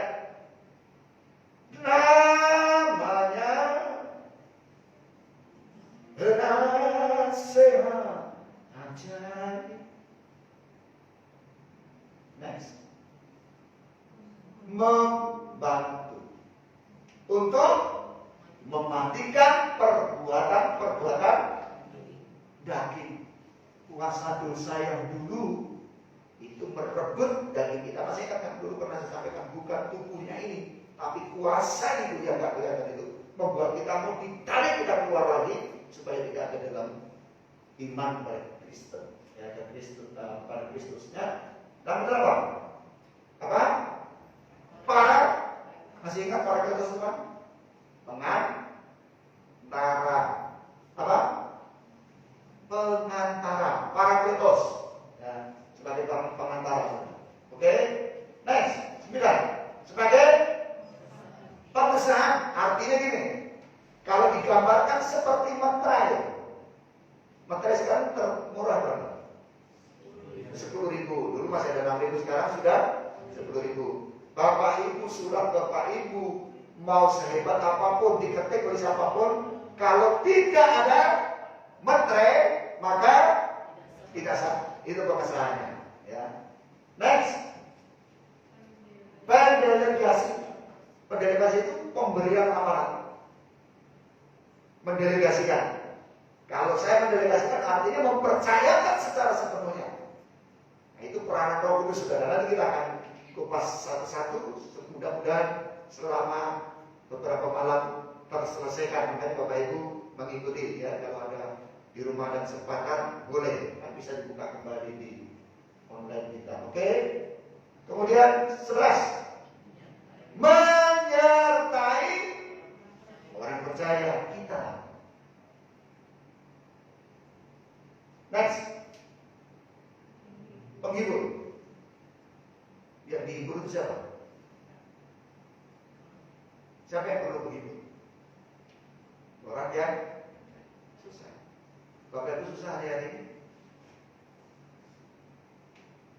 Speaker 4: Namanya penasehat ajaib. Next, membantu untuk mematikan perbuatan daging. Kuasa dosa yang dulu itu merebut daging kita. Masih ingat dulu pernah saya sampaikan, bukan tubuhnya ini, tapi kuasa itu yang nggak kelihatan itu membuat kita mau ditarik kita keluar lagi supaya tidak ada dalam iman pada Kristen, ya, ada Kristus pada Kristusnya. Dan kenapa? Apa? Masih ingat para kita semua? Pengantara. Apa? Pengantara, parakletos, ya, sebagai pengantara. Oke? Next, 9. Sebagai pemesan. Artinya gini, kalau digambarkan seperti materai. Materai sekarang termurah berapa? 10.000. Dulu masih ada 6.000, sekarang sudah 10.000. Bapak Ibu, surat Bapak Ibu mau sehebat apapun diketik oleh siapapun, kalau tidak ada materai maka tidak sah. Itu pengesahannya. Ya. Next, pendelegasi. Pendelegasi itu pemberian amanat. Mendelegasikan. Kalau saya mendelegasikan artinya mempercayakan secara sepenuhnya. Nah, itu peranan Roh Kudus, saudara. Nanti kita akan kupas satu-satu. Mudah-mudahan selama beberapa malam terselesaikan. Makanya Bapak Ibu mengikuti, ya, kalau ada di rumah dan kesempatan boleh, kan bisa dibuka kembali di online kita. Oke? Kemudian 11, menyertai orang percaya kita. Next, penghibur. Yang dihibur itu siapa? Siapa yang perlu menghibur? Orang yang susah. Bapak Ibu susah hari-hari ini.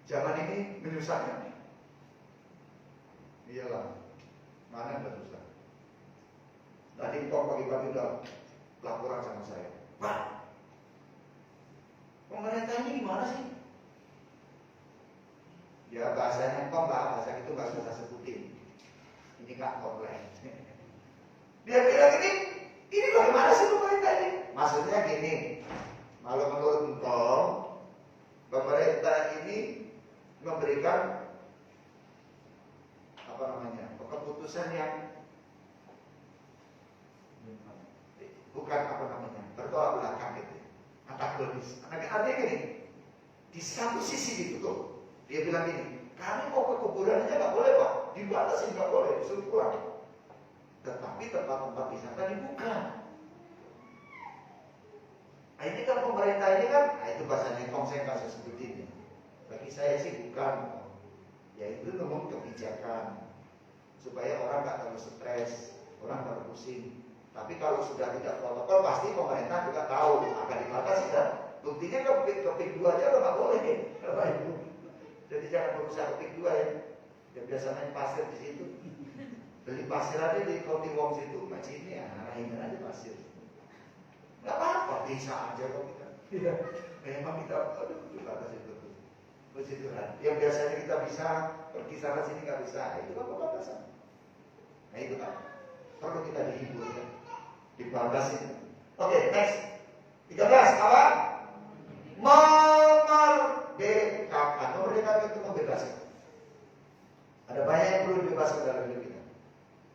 Speaker 4: Zaman ini menyusahkan. Iyalah, mana yang susah? Tadi kok pagi-pagi udah laporan sama saya, Pak, pemerintah ini gimana sih? Ya bahasanya kok nggak, bahasa itu nggak usah sebutin. Ini nggak komplain. Dia bilang ini bagaimana sih pemerintah ini? Maksudnya gini, kalau menurut engkau memberikan keputusan yang bukan bertolak belakang gitu, antagonis. Artinya gini, di satu sisi ditutup, dia bilang gini, kami mau ke kuburan aja nggak boleh Pak, dibatasi nggak boleh, disuruh pulang. Tetapi tempat-tempat wisata dibuka. Nah, ini kan pemerintah ini kan, itu bahasanya saya nggak sebutin. Bagi saya sih bukan, yaitu ngomong kebijakan supaya orang nggak terlalu stres, orang nggak terlalu pusing. Tapi kalau sudah tidak protokol, pasti pemerintah juga tahu akan dibatasi kan. Buktinya kepik 2 aja nggak boleh nih, Bapak Ibu. Jadi jangan berusaha kepik 2 ya. Yang biasa main pasir di situ, beli pasir aja di County Wong situ, macam ini ya, arahin aja pasir. Nggak apa-apa, bisa aja kok kita. Memang kita, aduh, dibatasi itu. Begitu kan. Yang biasanya kita bisa pergi sana sini nggak bisa, itu kan pembatasan. Nah itu kan perlu kita dihibur ya, dibatasin. Oke, next 13 apa? Memerdekakan. Memerdekakan itu membebaskan. Ada banyak yang perlu dibebaskan dalam hidup kita.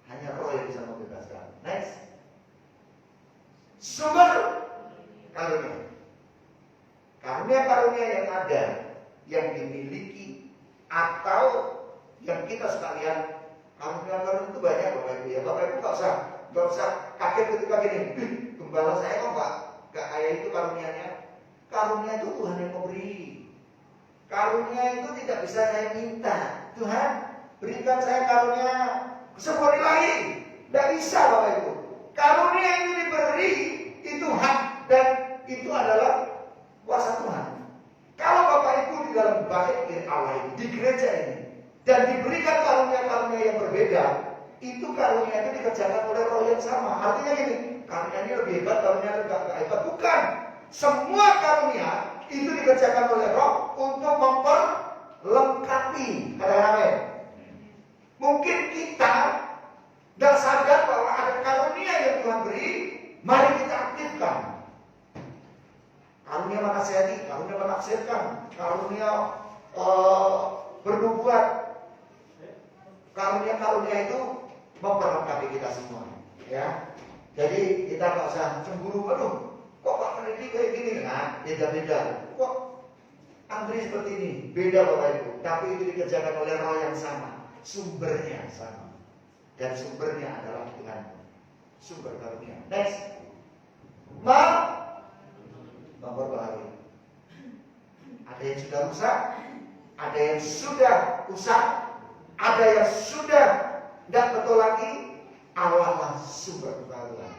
Speaker 4: Hanya Roh yang bisa membebaskan. Next, sumber karunia. Karunia-karunia yang ada, yang dimiliki atau yang kita sekalian, karunia-karunia itu banyak Bapak Ibu ya. Bapak Ibu nggak usah kaget ketika gini, gembala saya kok nggak kayak itu karunianya. Karunia itu Tuhan yang memberi. Karunia itu tidak bisa saya minta. Tuhan berikan saya karunia seperti lagi, tidak bisa Bapak Ibu. Karunia ini diberi, itu hak dan itu adalah kuasa Tuhan. Kalau Bapak Ibu di dalam bait Allah ini, di gereja ini, dan diberikan karunia-karunia yang berbeda, itu karunia itu dikerjakan oleh Roh yang sama. Artinya gini, karunia ini lebih hebat, karunia ini enggak hebat. Bukan. Semua karunia itu dikerjakan oleh Roh untuk memperlengkapi. Katakan amin. Mungkin kita tidak sadar bahwa ada karunia yang Tuhan beri, mari kita aktifkan. Karunia menasihati, karunia menafsirkan, karunia bernubuat. Karunia-karunia itu memperlengkapi kita semua, ya. Jadi kita nggak usah cemburu, aduh, kok Pak Freddy kayak gini? Nah, beda-beda. Kok Andri seperti ini? Beda Bapak Ibu. Tapi itu dikerjakan oleh Roh yang sama, sumbernya sama, dan sumbernya adalah Tuhan. Sumber karunia. Next, memperbaharui. Ada yang sudah rusak, ada yang sudah rusak, ada yang sudah tidak betul lagi. Allah lah sumber kebaruan.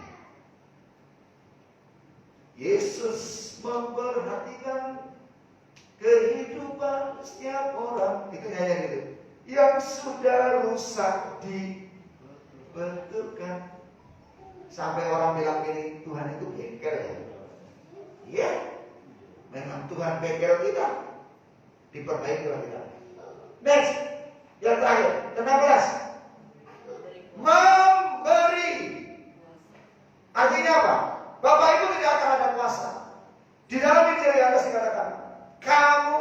Speaker 4: Yesus memperhatikan kehidupan setiap orang. Itu hanya gitu. Yang sudah rusak dibetulkan. Sampai orang bilang gini, Tuhan itu bengkel ya. Iya, memang Tuhan bengkel kita, diperbaiki oleh kita. Next, yang terakhir, 16. Memberi. Artinya apa? Bapak Ibu tidak akan ada kuasa. Di dalam Injil yang atas dikatakan, kamu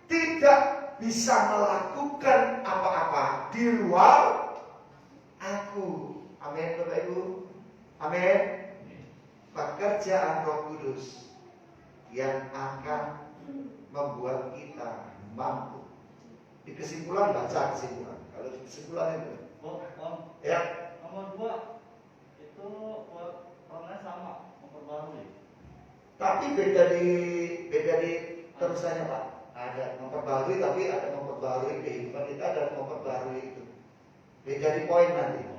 Speaker 4: tidak bisa melakukan apa-apa di luar aku. Amin Bapak Ibu. Amin. Pekerjaan Roh Kudus yang akan membuat kita mampu. Di kesimpulan, baca kesimpulan. Kalau di kesimpulan itu, ya.
Speaker 5: Nomor 2 itu warnanya sama, memperbarui.
Speaker 4: Tapi beda di terusannya Pak. Ada memperbarui, tapi ada memperbarui kehidupan kita, ada memperbarui itu. Beda di poin nanti.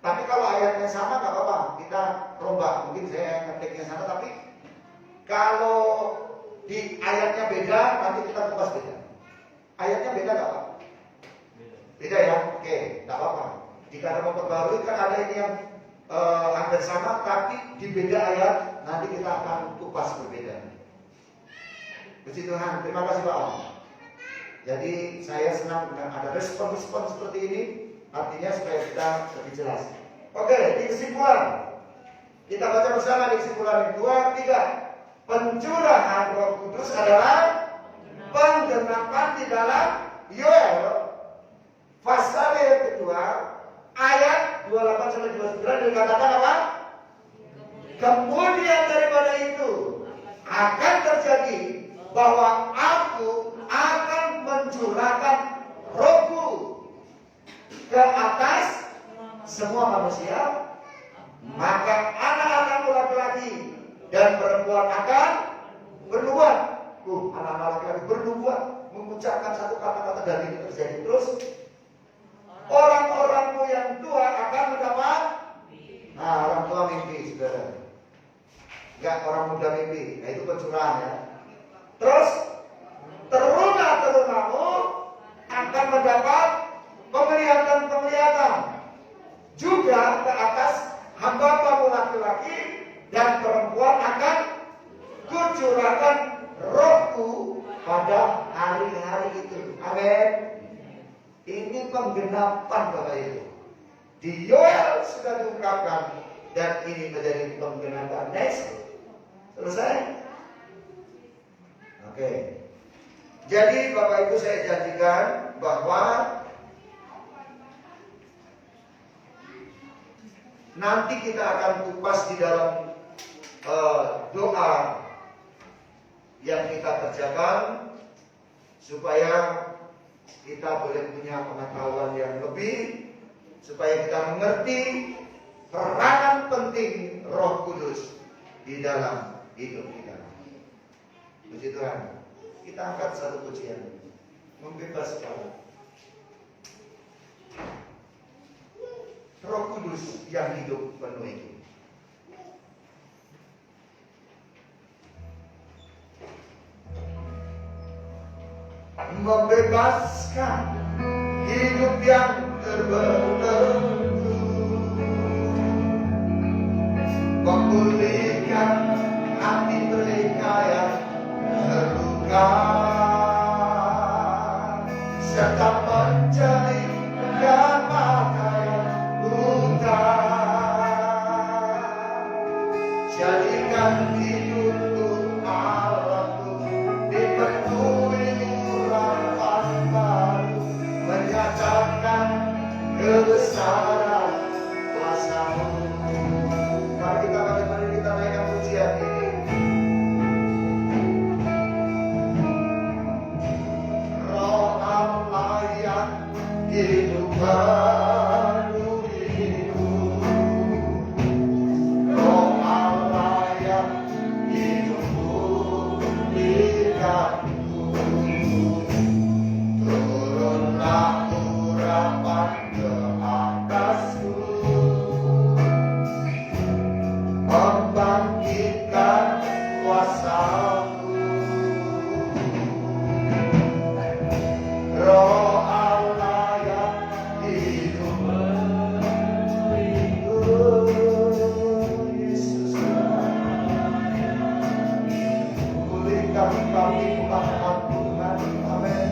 Speaker 4: Tapi kalau ayatnya sama nggak apa-apa, kita rombak. Mungkin saya ngetiknya sama, tapi kalau di ayatnya beda, nanti kita kupas beda. Ayatnya beda nggak Pak? Beda ya? Oke, nggak apa-apa. Jika ada memperbarui kan ada ini yang hampir sama, tapi di beda ayat, nanti kita akan kupas berbeda. Puji Tuhan, terima kasih Pak Om. Jadi saya senang dengan ada respon-respon seperti ini. Artinya supaya kita lebih jelas. Oke, di kesimpulan kita baca bersama di kesimpulan 2, 3. Pencurahan Roh Kudus adalah penggenapan akan terjadi bahwa aku akan mencurahkan rohku ke atas semua manusia, maka anak-anakmu laki-laki dan perempuan akan bernubuat. Anak-anak laki-laki bernubuat, mengucapkan satu kata-kata dan ini terjadi terus. Orang-orangmu yang tua akan mendapat. Nah, orang tua mimpi, saudara. Enggak, orang muda mimpi. Nah, itu pencurahan ya. Terus teruna-terunamu akan mendapat penglihatan-penglihatan juga ke atas hamba-hambamu laki-laki dan perempuan akan kucurahkan rohku pada hari-hari itu. Amin. Ini penggenapan Bapak Ibu. Di Yoel sudah diungkapkan dan ini menjadi penggenapan. Next. Selesai? Oke. Jadi Bapak Ibu saya janjikan bahwa nanti kita akan kupas di dalam doa yang kita kerjakan supaya kita boleh punya pengetahuan yang lebih, supaya kita mengerti peranan penting Roh Kudus di dalam hidup kita. Puji Tuhan. Kita angkat satu pujian, membebaskan Roh Kudus yang hidup penuh itu. Membebaskan hidup yang terbelenggu, memulihkan hati mereka yang terluka, serta menjadikan pakaian luka, jadikan hidupku Allahku dipenuhi urapan baru, menyatakan kebesaran kuasa-Mu. Mari kita naikkan pujian ini. Roh Allah yang hidup baru hidup, Roh Allah yang hidup pulihkanku, turunlah urapan ke atasku, membangkitkan kuasa-Mu. Roh Allah yang hidup Yesus, pulihkan kami Tuhan Tuhan. Amin.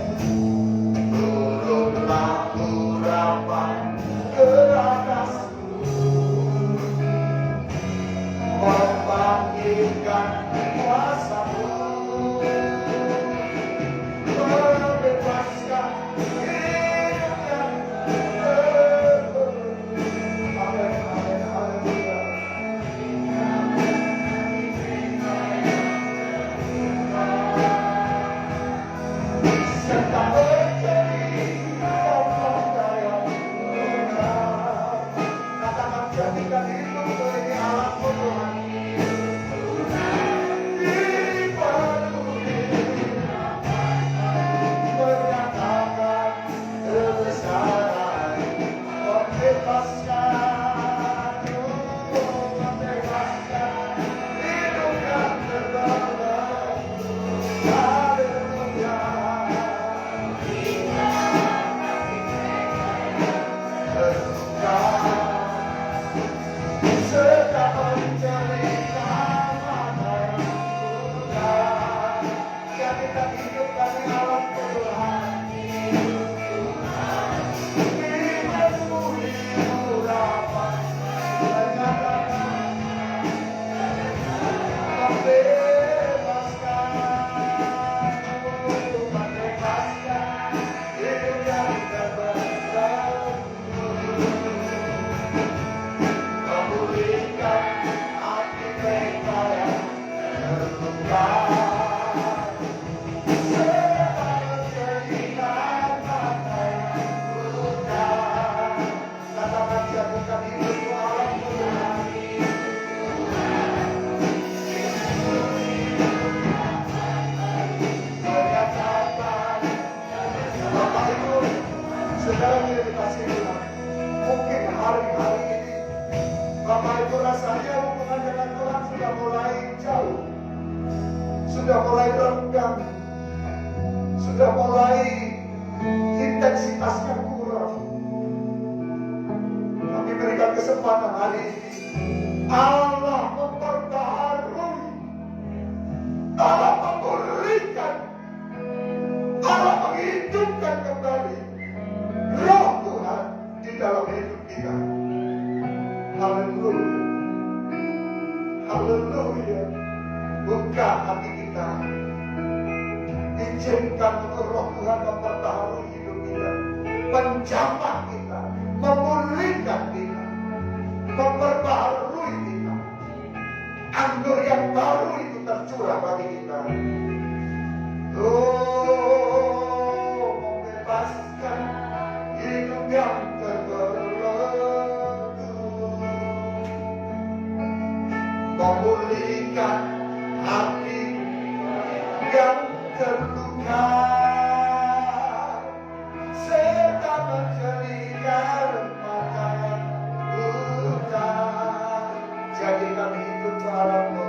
Speaker 4: Turunlah urapan ke atasku, membangkitkan kuasa-Mu, membebaskan hidup yang terbelenggu. Amin, amin, haleluya. Serta menjadikan renggang, sudah mulai intensitasnya kurang. Kami berikan kesempatan hari ini, Allah memperbaharui, Allah memulihkan, Allah menghidupkan kembali Roh Tuhan di dalam hidup kita. Haleluya, haleluya. Buka hati kita, izinkan untuk Roh Tuhan memperbaharui hidup kita, menjamah kita, memulihkan kita, memperbaharui kita. Anggur yang baru itu tercurah bagi kita. Membebaskan hidup yang terbelenggu, memulihkan hati yang terluka, serta menjadikan mata hutan. Jadikan hidup padamu,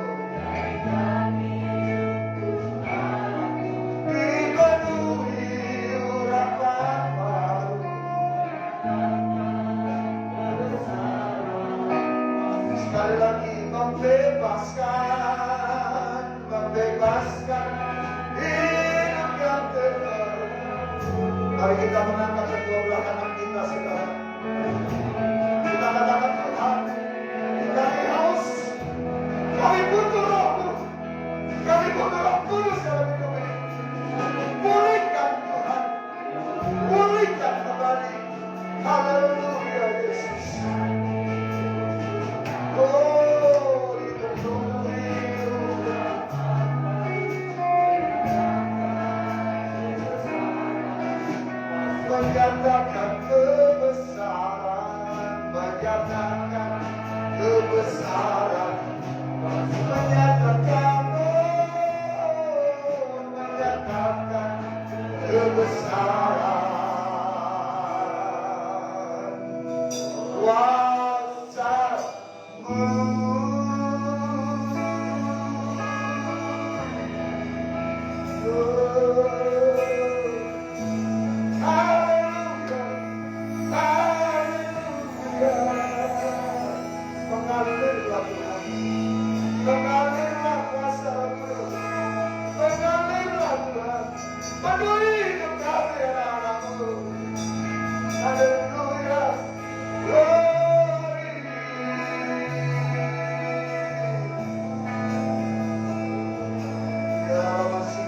Speaker 4: dipenuhi urapan baru. Sekali lagi membebaskan, membebaskan hidup yang terbelenggu. Mari kita mengangkat kedua belah kanan kita sekarang. Kita katakan, Tuhan, kami haus, kami butuh Roh-Mu, kami butuh Roh Kudus dalam hidup ini. Pulihkan Tuhan, pulihkan kembali. Haleluya Yesus. Oh, dipenuhi menyatakan kebesaran, menyatakan kebesaran, menyatakan, oh, menyatakan kebesaran. Kuasa-Mu. Mengalirlah Tuhan, mengalirlah kuasa-Mu, mengalirlah Tuhan, penuhi hidup kami anak-anak-Mu. Haleluya, glory. Ya masih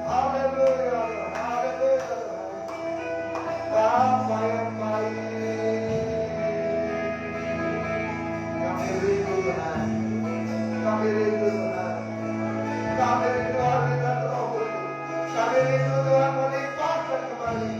Speaker 4: haleluya, haleluya. Bapa yang baik, kami rindu Tuhan, kami rindu Tuhan, kami rindu hadirat Roh-Mu, kami rindu Tuhan melimpahkan kembali,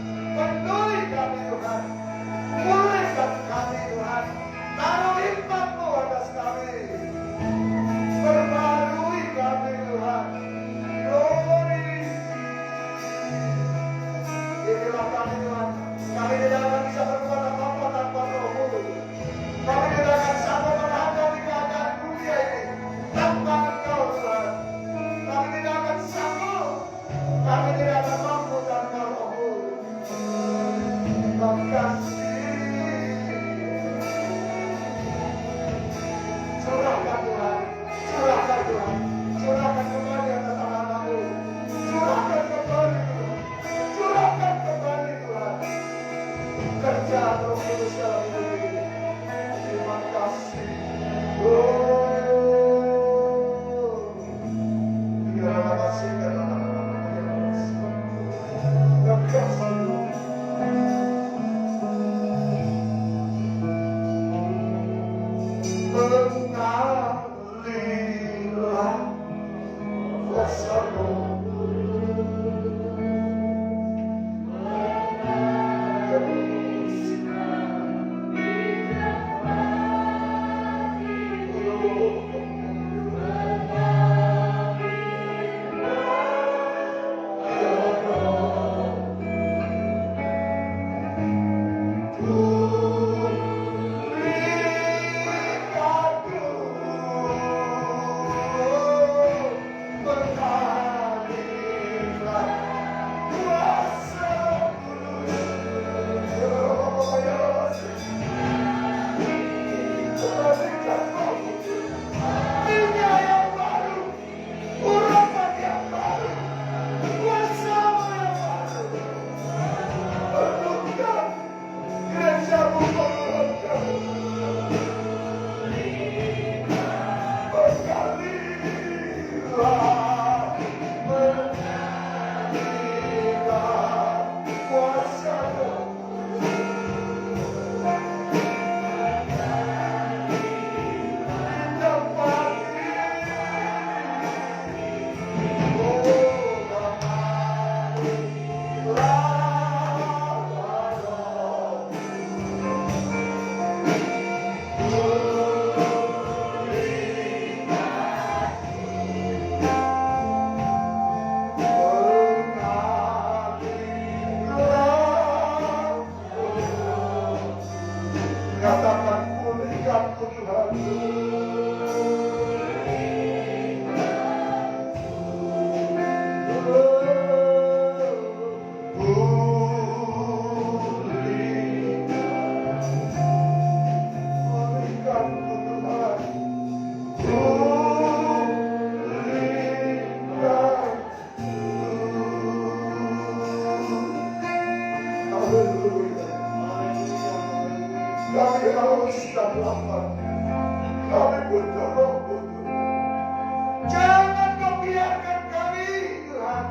Speaker 6: Kami haus dan lapar. Kami butuh Roh-Mu. Jangan Kau biarkan kami, Tuhan,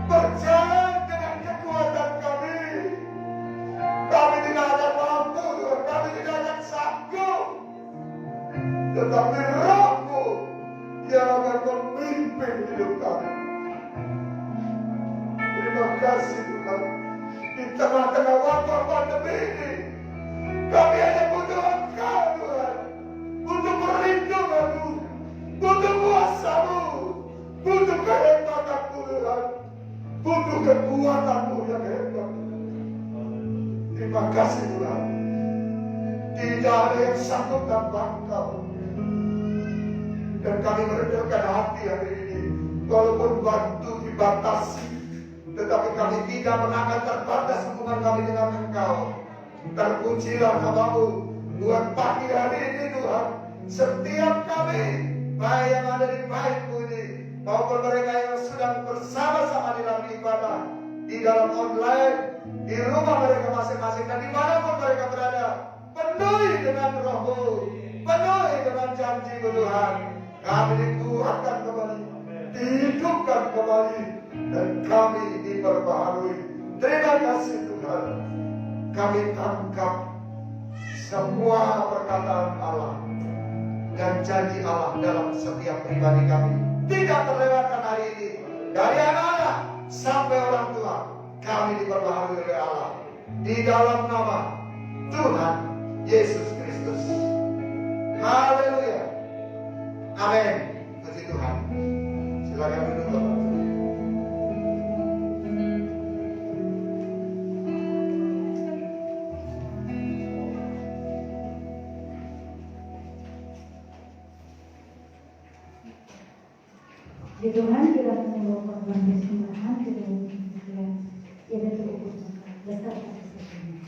Speaker 6: berjalan dengan kekuatan kami. Kami tidak akan mampu, Tuhan. Kami tidak akan sanggup. Tetapi Roh-Mu yang akan memimpin hidup kami. Terima kasih, Tuhan. Di tengah-tengah wabah pandemi ini, kami hanya butuh Engkau, Tuhan. Butuh perlindungan-Mu, butuh kuasa-Mu, butuh kehebatan-Mu, Tuhan. Butuh kekuatan-Mu yang hebat. Terima kasih, Tuhan. Tidak ada yang sanggup tanpa Engkau. Dan kami merendahkan hati hari ini. Walaupun waktu dibatasi, tetapi kami tidak pernah akan terbatas hubungan kami dengan Engkau. Terpujilah nama-Mu buat pagi hari ini, Tuhan. Setiap kami, baik yang ada di baik-Mu ini, maupun mereka yang sedang bersama-sama di dalam ibadah, di dalam online, di rumah mereka masing-masing, dan dimanapun mereka berada, penuhi dengan Roh-Mu, penuhi dengan janji-Mu, Tuhan. Kami dikuatkan kembali, dihidupkan kembali, dan kami diperbaharui. Terima kasih, Tuhan. Kami tangkap semua perkataan Allah dan janji Allah dalam setiap pribadi kami. Tidak terlewatkan hari ini. Dari anak-anak sampai orang tua, kami diperbaharui oleh Allah. Di dalam nama Tuhan Yesus Kristus. Haleluya. Amin. Puji Tuhan. Silakan duduk.
Speaker 3: Di Tuhan tidak menyebut korban kesembahan, tidak menyebut tidak terukur besar kasih sayang.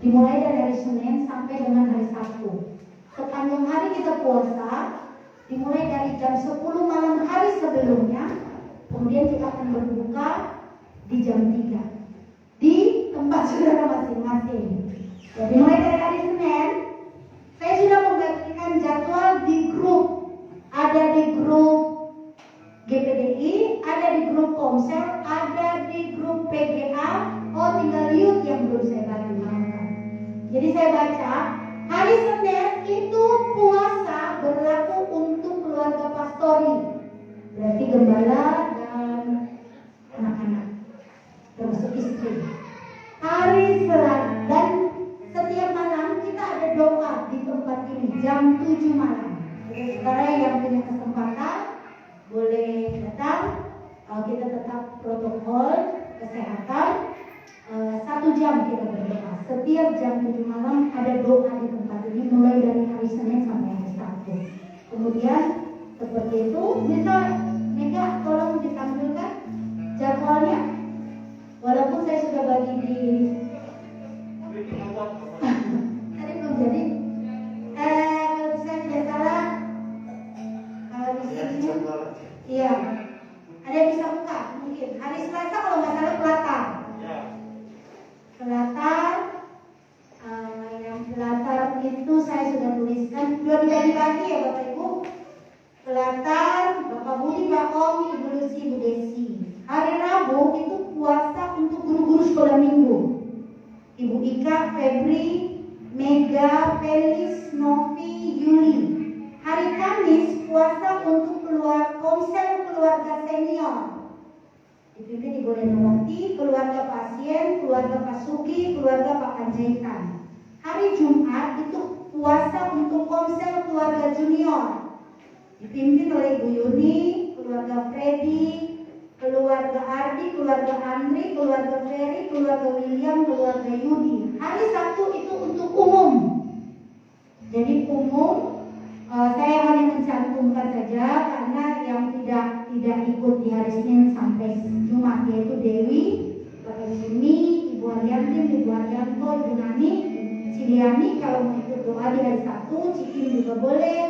Speaker 3: Dimulai dari hari Senin sampai dengan hari Sabtu. Sepanjang hari kita puasa, dimulai dari jam 10 malam hari sebelumnya akan berbuka di jam 3 di tempat saudara masing-masing. Jadi mulai dari hari Senin saya sudah membagikan jadwal di grup. Ada di grup GPDI, ada di grup Komsel, ada di grup PGA. Oh, tinggal youth yang belum saya bagi. Jadi saya baca hari Senin itu puasa berlaku untuk keluarga pastori, berarti gembala dan anak-anak termasuk istri. Hari Selasa dan setiap malam kita ada doa di tempat ini jam 7 malam. Jadi saudara yang punya kesempatan boleh datang. Kita tetap protokol kesehatan. 1 jam kita berdoa. Setiap jam 7 malam ada doa di tempat ini mulai dari hari Senin sampai hari Sabtu. Kemudian seperti itu, bisa Mega tolong ditampilkan jadwalnya. Walaupun saya sudah bagi di tadi belum jadi. Kalau saya tidak salah, kalau di sini, iya, ada yang bisa buka mungkin. Hari Selasa kalau nggak salah Pelatar. Pelatar, yang Pelatar itu saya sudah tuliskan, sudah dibagi-bagi ya Bapak Ibu. Pelatar, Bapak Budi, Pak Om, Ibu Lucy, Ibu Desi. Hari Rabu itu puasa untuk guru-guru sekolah minggu. Ibu Ika, Febri, Mega, Felis, Novi, Yuli. Hari Kamis puasa untuk Komsel keluarga senior. Dipimpin Ibu Renowati, keluarga pasien, keluarga Pak Sugi, keluarga Pak Panjaitan. Hari Jumat itu puasa untuk Komsel keluarga junior. Dipimpin oleh Ibu Yuni, keluarga Freddy, keluarga Ardi, keluarga Andri, keluarga Ferry, keluarga William, keluarga Yudi. Hari Sabtu itu untuk umum. Jadi umum, saya hanya mencantumkan saja karena yang tidak ikut di hari Senin sampai Jumat yaitu Dewi, Bapak Sumi, Ibu Arianti, Ibu Arianto, Ibu Nani, Ciliani kalau mau ikut doa di hari Sabtu, Cikin juga boleh.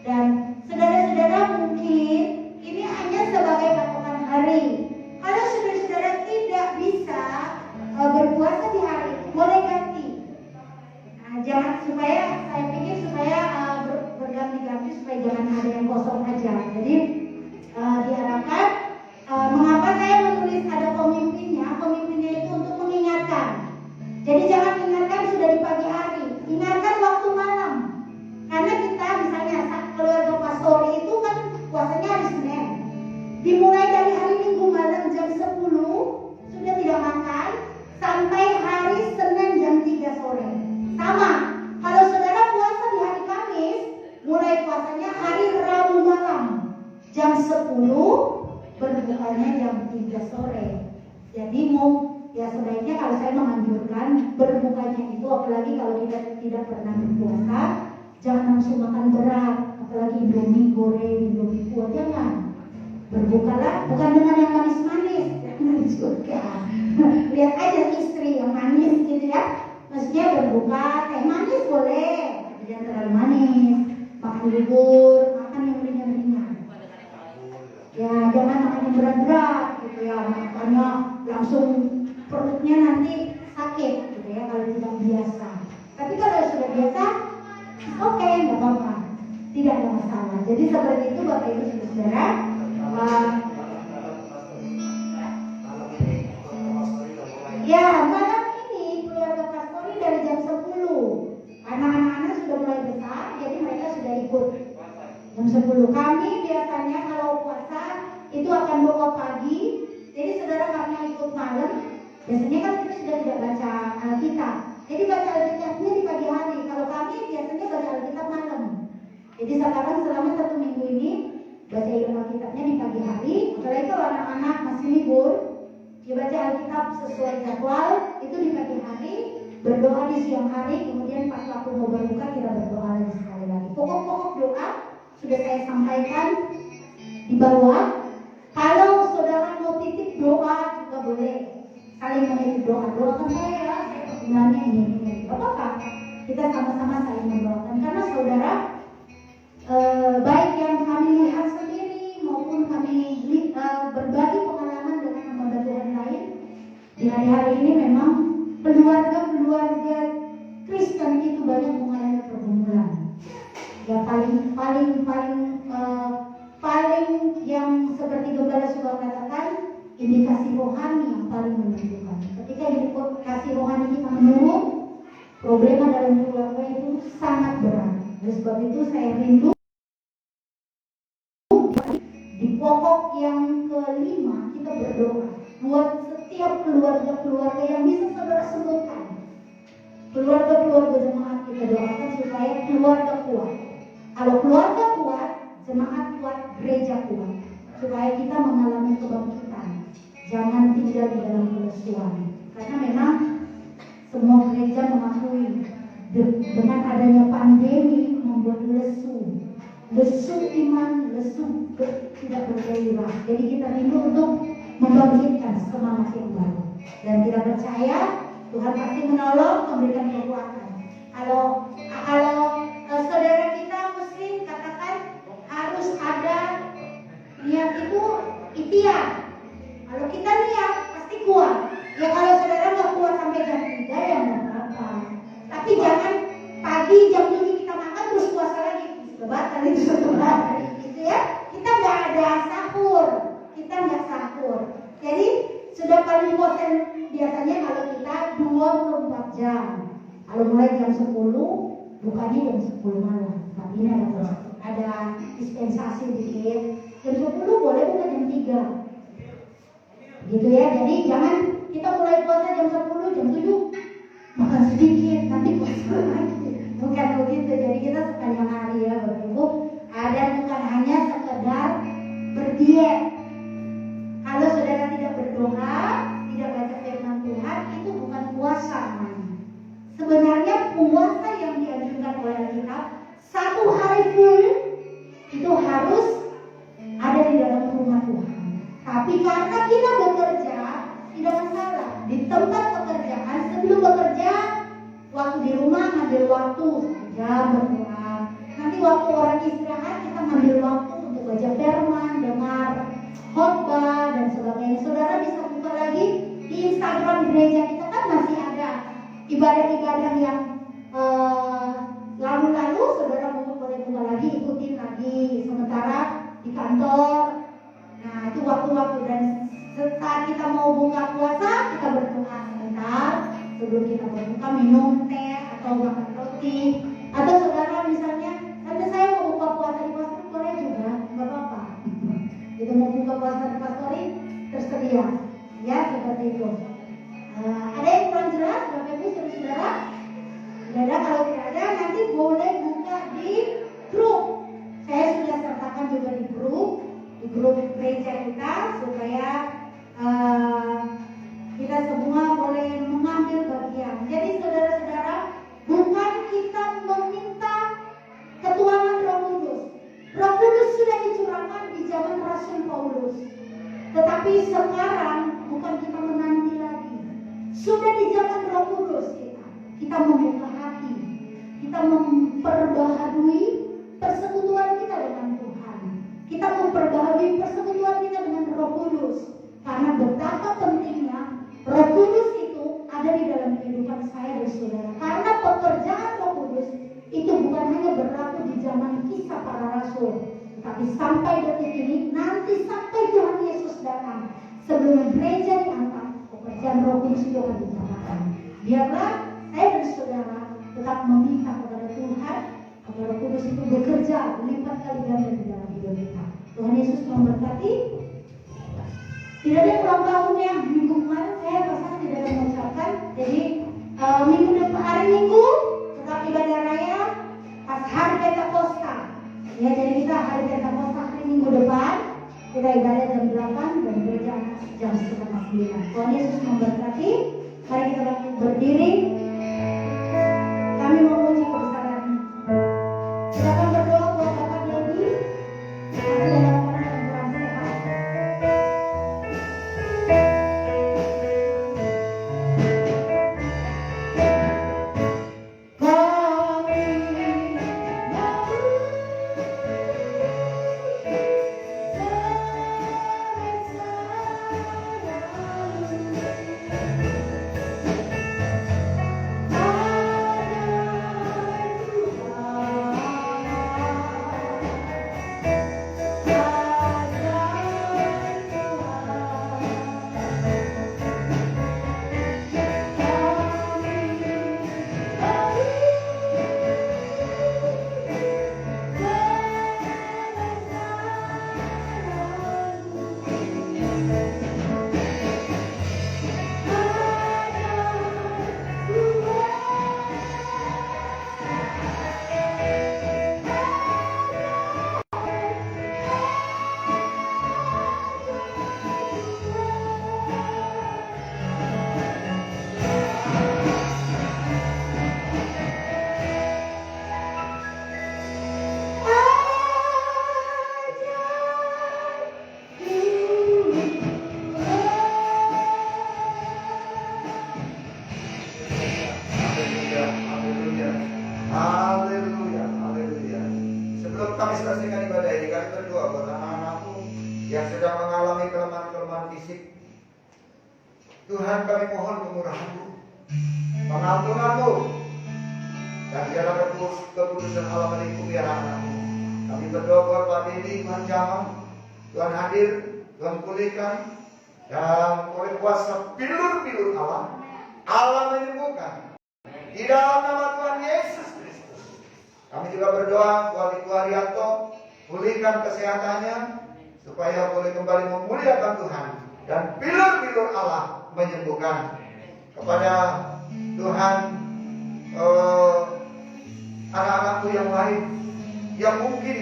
Speaker 3: Dan saudara-saudara mungkin ini hanya sebagai patokan hari. Kalau saudara-saudara tidak bisa berpuasa di hari itu, boleh ganti. Nah, jangan supaya saya pikir supaya berganti-ganti supaya jangan ada yang kosong aja. Jadi diharapkan mengapa saya menulis ada pemimpinnya? Pemimpinnya itu untuk mengingatkan. Jadi jangan ingatkan sudah di pagi hari, ingatkan waktu malam. Karena kita misalnya keluarga pastori itu kan puasanya hari Senin. Dimulai dari hari Minggu malam jam 10 sudah tidak makan sampai hari Senin jam 3 sore. Sama, kalau saudara puasa di hari Kamis, mulai puasanya hari Rabu malam jam 10, berbukanya jam 3 sore. Jadi ya sebaiknya kalau saya menganjurkan berbukanya itu, apalagi kalau kita tidak pernah berpuasa, jangan langsung makan berat, apalagi Indomie goreng, Indomie kuah, jangan. Berbukalah bukan dengan yang manis-manis, jangan juga. Lihat aja istri yang manis gitu ya. Maksudnya berbuka teh manis boleh, tapi jangan terlalu manis. Makan bubur, makan yang ringan-ringan. Ya jangan makan yang berat-berat gitu ya, makannya langsung perutnya nanti sakit gitu ya kalau tidak biasa. Tapi kalau sudah biasa, oke, nggak apa-apa, tidak ada masalah. Jadi seperti itu Bapak Ibu Saudara. Ya malam ini keluarga pastori dari jam 10. Anak-anak sudah mulai besar, jadi mereka sudah ikut jam 10. Kami biasanya kalau puasa itu akan doa pagi. Jadi saudara karena ikut malam, biasanya kan kita sudah tidak baca Alkitab. Jadi baca Alkitabnya di pagi hari. Kalau kami biasanya baca Alkitab malam. Jadi sekarang selama 1 minggu ini baca Alkitabnya di pagi hari. Apalagi kalau anak-anak masih libur, dibaca Alkitab sesuai jadwal itu di pagi hari. Berdoa di siang hari. Kemudian pas waktu mau berbuka kita berdoa lagi sekali lagi. Pokok-pokok doa sudah saya sampaikan di bawah. Kalau saudara mau titip doa juga boleh. Saling menitip doa. Doakan saya ya. Sebenarnya ini apa? Kita sama-sama saling mendoakan karena saudara baik yang kami lihat sendiri maupun kami berbagi pengalaman Di hari-hari ini memang keluarga-keluarga Kristen itu banyak mengalami pergumulan. Ya paling yang seperti Gembala sudah katakan, indikasi rohani yang paling menentukan. Ketika indikasi rohani kita menurun, problema dalam keluarga itu sangat berat. Oleh sebab itu saya rindu di pokok yang kelima kita berdoa buat setiap keluarga-keluarga yang bisa saudara sebutkan. Keluarga-keluarga jemaat kita doakan supaya keluarga kuat. Kalau keluarga kuat, jemaat kuat, gereja kuat. Supaya kita mengalami kebangkitan. Jangan tinggal di dalam kelesuan. Karena memang semua gereja mengakui dengan adanya pandemi membuat lesu iman, lesu tidak bergairah. Jadi kita rindu untuk membangkitkan semangat yang baru. Dan kita percaya Tuhan pasti menolong, memberikan kekuatan. Kalau saudara kita Muslim katakan harus ada niat itu ikhtiar. Kalau kita niat pasti kuat. Ya kalau saudara nggak kuat sampai jam 3 ya nggak apa-apa. Tapi jangan pagi jam 7 kita makan terus puasa lagi. Sudah batal itu setelah gitu ya. Kita nggak ada sahur. Kita nggak sahur. Jadi sudah paling bosan biasanya kalau kita 24 jam. Kalau mulai jam 10 bukannya jam 10 malam. Tapi ini ada dispensasi dikit. Jam 10 boleh bukan jam 3. Gitu ya, jadi jangan kita mulai puasa jam 10, jam 7 makan sedikit, nanti puasa lagi. Bukan begitu, jadi kita sepanjang hari ya Bapak Ibu. Ada bukan hanya sekedar berdiet. Kalau saudara tidak berdoa, tidak baca firman Tuhan, itu bukan puasa namanya. Sebenarnya puasa yang dianjurkan oleh Alkitab 1 hari full itu harus ada di dalam rumah Tuhan. Tapi karena kita bekerja, tidak masalah. Di tempat pekerjaan, sebelum bekerja, waktu di rumah ngambil waktu saja berdoa. Nanti waktu orang istirahat, kita ngambil waktu untuk baca firman, dengar khotbah dan sebagainya. Saudara bisa buka lagi di Instagram gereja kita kan masih ada ibadah-ibadah yang lalu-lalu. Saudara boleh buka lagi, ikutin lagi. Sementara di kantor. Nah itu waktu-waktu dan saat kita mau buka puasa kita berdoa sebentar sebelum kita berbuka, minum teh atau makan roti. Atau saudara misalnya nanti saya mau buka puasa di pastor boleh juga, nggak apa-apa. Itu mau buka puasa di pastori tersedia, ya seperti itu. Ada yang kurang jelas Bapak Ibu saudara? Tidak ada. Kalau tidak ada nanti boleh buka di grup. Saya sudah sertakan juga di grup gereja kita supaya kita semua boleh mengambil bagian. Jadi saudara-saudara, bukan kita meminta ketuanan Roh Kudus. Roh Kudus sudah dicurahkan di zaman Rasul Paulus. Tetapi sekarang bukan kita menanti lagi. Sudah di zaman Roh Kudus kita membuka hati. Kita memperbaharui persekutuan kita dengan Tuhan. Kita memperbaharui persekutuan kita dengan Roh Kudus. Karena betapa pentingnya Roh Kudus itu ada di dalam kehidupan saya dan saudara. Karena pekerjaan Roh Kudus itu bukan hanya berlaku di zaman kisah para rasul, tetapi sampai detik ini, nanti sampai Tuhan Yesus datang, sebelum gereja diangkat, pekerjaan Roh Kudus itu akan dijalankan. Biarlah saya dan saudara tetap meminta kepada Tuhan agar Roh Kudus itu bekerja berlipat kali ganda di dalam hidup kita. Tuhan Yesus memberkati. Tidak ada ulang tahun yang minggu kemarin saya pasang tidak ada mengucapkan. Jadi minggu depan hari Minggu tetap ibadah raya pas hari Pentakosta. Ya, jadi kita hari Pentakosta hari Minggu depan kita ibadah jam 8 dan gereja jam 8:30. Tuhan Yesus memberkati. Mari kita berdiri. Kami memuji kebesaran. Kita akan berdoa buat Bapak Dedi. Masih dalam keadaan yang kurang sehat.
Speaker 6: fisik. Tuhan, kami mohon kemurahan-Mu, pengampunan-Mu, dan biarlah keputusan Allah melingkupi anak-anak-Mu. Kami berdoa buat Pak Denny, Tuhan jamah, Tuhan hadir, Tuhan pulihkan, dan oleh kuasa bilur-bilur Allah menyembuhkan. Di dalam nama Tuhan Yesus Kristus. Kami juga berdoa buat Ibu Haryanto, pulihkan kesehatannya, supaya boleh kembali memuliakan Tuhan. Dan bilur-bilur Allah menyembuhkan. Kepada Tuhan, anak-anakku yang lain, yang mungkin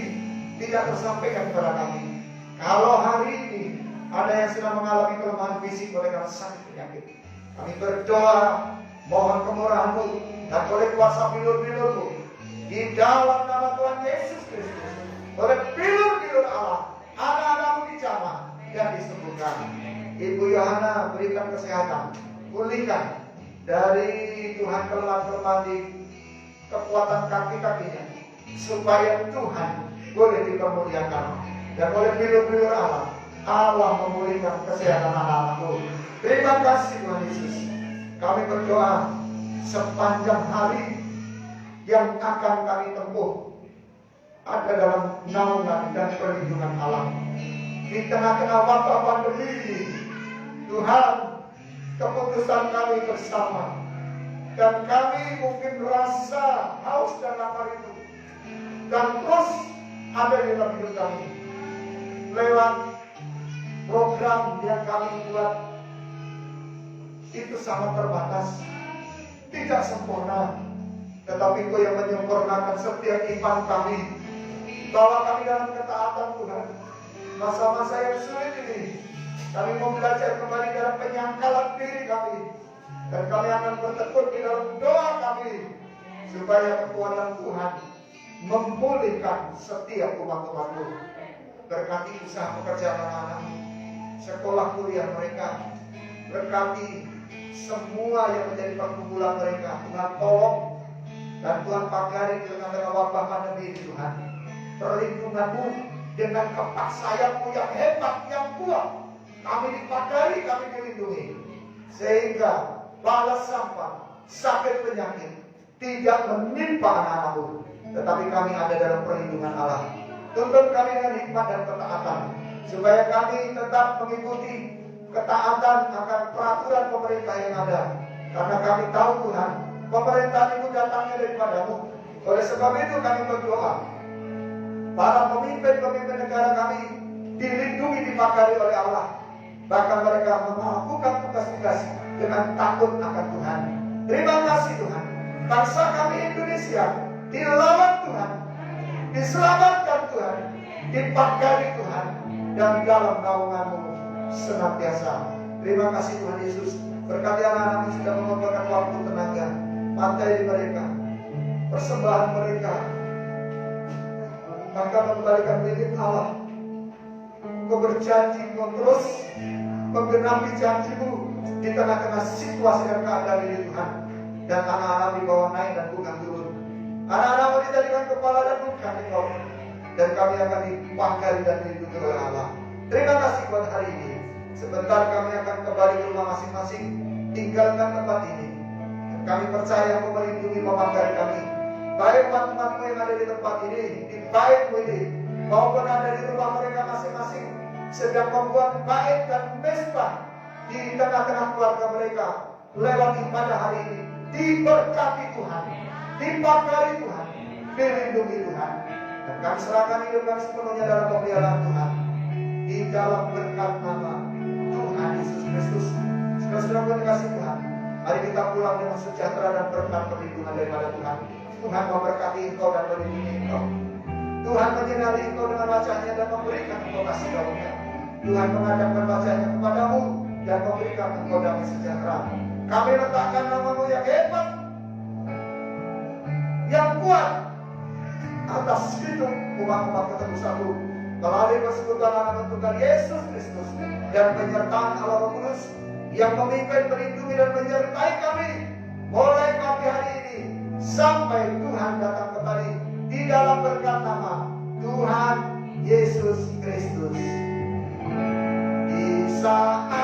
Speaker 6: tidak tersampaikan kepada kami. Kalau hari ini ada yang sedang mengalami kelemahan fisik oleh karena sakit penyakit, kami berdoa, mohon kemurahan-Mu dan oleh kuasa bilur-bilur-Mu, di dalam nama Tuhan Yesus Kristus, oleh bilur-bilur Allah, anak-anak-Mu dijamah dan disembuhkan. Ibu Yohana, berikan kesehatan, pulihkan dari Tuhan kelemahan di kekuatan kaki-kakinya, supaya Tuhan boleh dipermuliakan. Dan oleh bilur-bilur Allah memulihkan kesehatan anak-anakku. Terima kasih Tuhan Yesus. Kami berdoa sepanjang hari yang akan kami tempuh ada dalam naungan dan perlindungan Allah. Di tengah-tengah wabah pandemi ini, Tuhan, keputusan kami bersama, dan kami mungkin merasa haus dan lapar itu, dan terus ada di dalam hidup kami lewat program yang kami buat. Itu sangat terbatas, tidak sempurna, tetapi Engkau yang menyempurnakan setiap iman kami. Bawa kami dalam ketaatan Tuhan. Masa-masa yang sulit ini, kami mau belajar kembali dalam penyangkalan diri kami, dan kami akan bertekun di dalam doa kami, supaya kekuatan Tuhan memulihkan setiap umat-umat-Mu. Berkati usaha pekerjaan anak-anak, sekolah kuliah mereka, berkati semua yang menjadi pergumulan mereka. Tuhan tolong, dan Tuhan pagari dengan wabah pandemi ini. Tuhan, perlindungan-Mu dengan kepak sayap-Mu yang hebat, yang kuat, kami dipagari, kami dilindungi, sehingga balas sampah, sakit penyakit tidak menimpa anak-anak-Mu, tetapi kami ada dalam perlindungan Allah. Tuntun kami dengan hikmat dan ketaatan, supaya kami tetap mengikuti ketaatan akan peraturan pemerintah yang ada. Karena kami tahu Tuhan, pemerintahan itu datangnya daripada-Mu. Oleh sebab itu kami berdoa, para pemimpin-pemimpin negara kami dilindungi, dipagari oleh Allah. Bahkan mereka melakukan tugas-tugas dengan takut akan Tuhan. Terima kasih Tuhan. Bangsa kami Indonesia dilawan Tuhan, diselamatkan Tuhan, dipagari Tuhan, dan dalam naungan-Mu senantiasa. Terima kasih Tuhan Yesus. Berkati anak-anak yang sudah mengorbankan waktu, tenaga, materi mereka, persembahan mereka, maka mengembalikan milik Allah. Engkau berjanji, Engkau terus menggenapi janji-Mu di tengah-tengah situasi dan keadaan ini Tuhan. Dan anak-anak dibawa naik dan bukan turun. Anak-anak dijadikan kepala dan bukan Engkau. Dan kami akan dipagari dan dilindungi oleh Allah. Terima kasih buat hari ini. Sebentar kami akan kembali ke rumah masing-masing, tinggalkan tempat ini. Dan kami percaya Engkau melindungi, memagari kami. Baik umat-umat-Mu yang ada di tempat ini, di bait-Mu ini, maupun ada di rumah mereka masing-masing, sedang membuat bait dan mesbah di tengah-tengah keluarga mereka. Lewat ibadah hari ini, diberkati Tuhan, dipagari Tuhan, dilindungi Tuhan. Dan kami serahkan hidup kami sepenuhnya dalam pemeliharaan Tuhan, di dalam berkat nama Tuhan Yesus Kristus. Saudara-saudara dikasih Tuhan, mari kita pulang dengan sejahtera dan berkat perlindungan daripada Tuhan. Tuhan memberkati engkau dan melindungi engkau. Tuhan menyinari engkau dengan wajah-Nya dan memberikan engkau kasih karunia. Tuhan menghadapkan wajah-Nya kepadamu dan memberikan engkau damai sejahtera. Kami letakkan nama-Mu yang hebat, yang kuat, atas hidup umat-umat ketebus-Mu, melalui persekutuan anak Tuhan Yesus Kristus dan penyertaan Allah Roh Kudus yang memimpin, melindungi dan menyertai kami mulai pagi hari ini sampai Tuhan datang kembali, di dalam berkat nama Tuhan Yesus Kristus. saat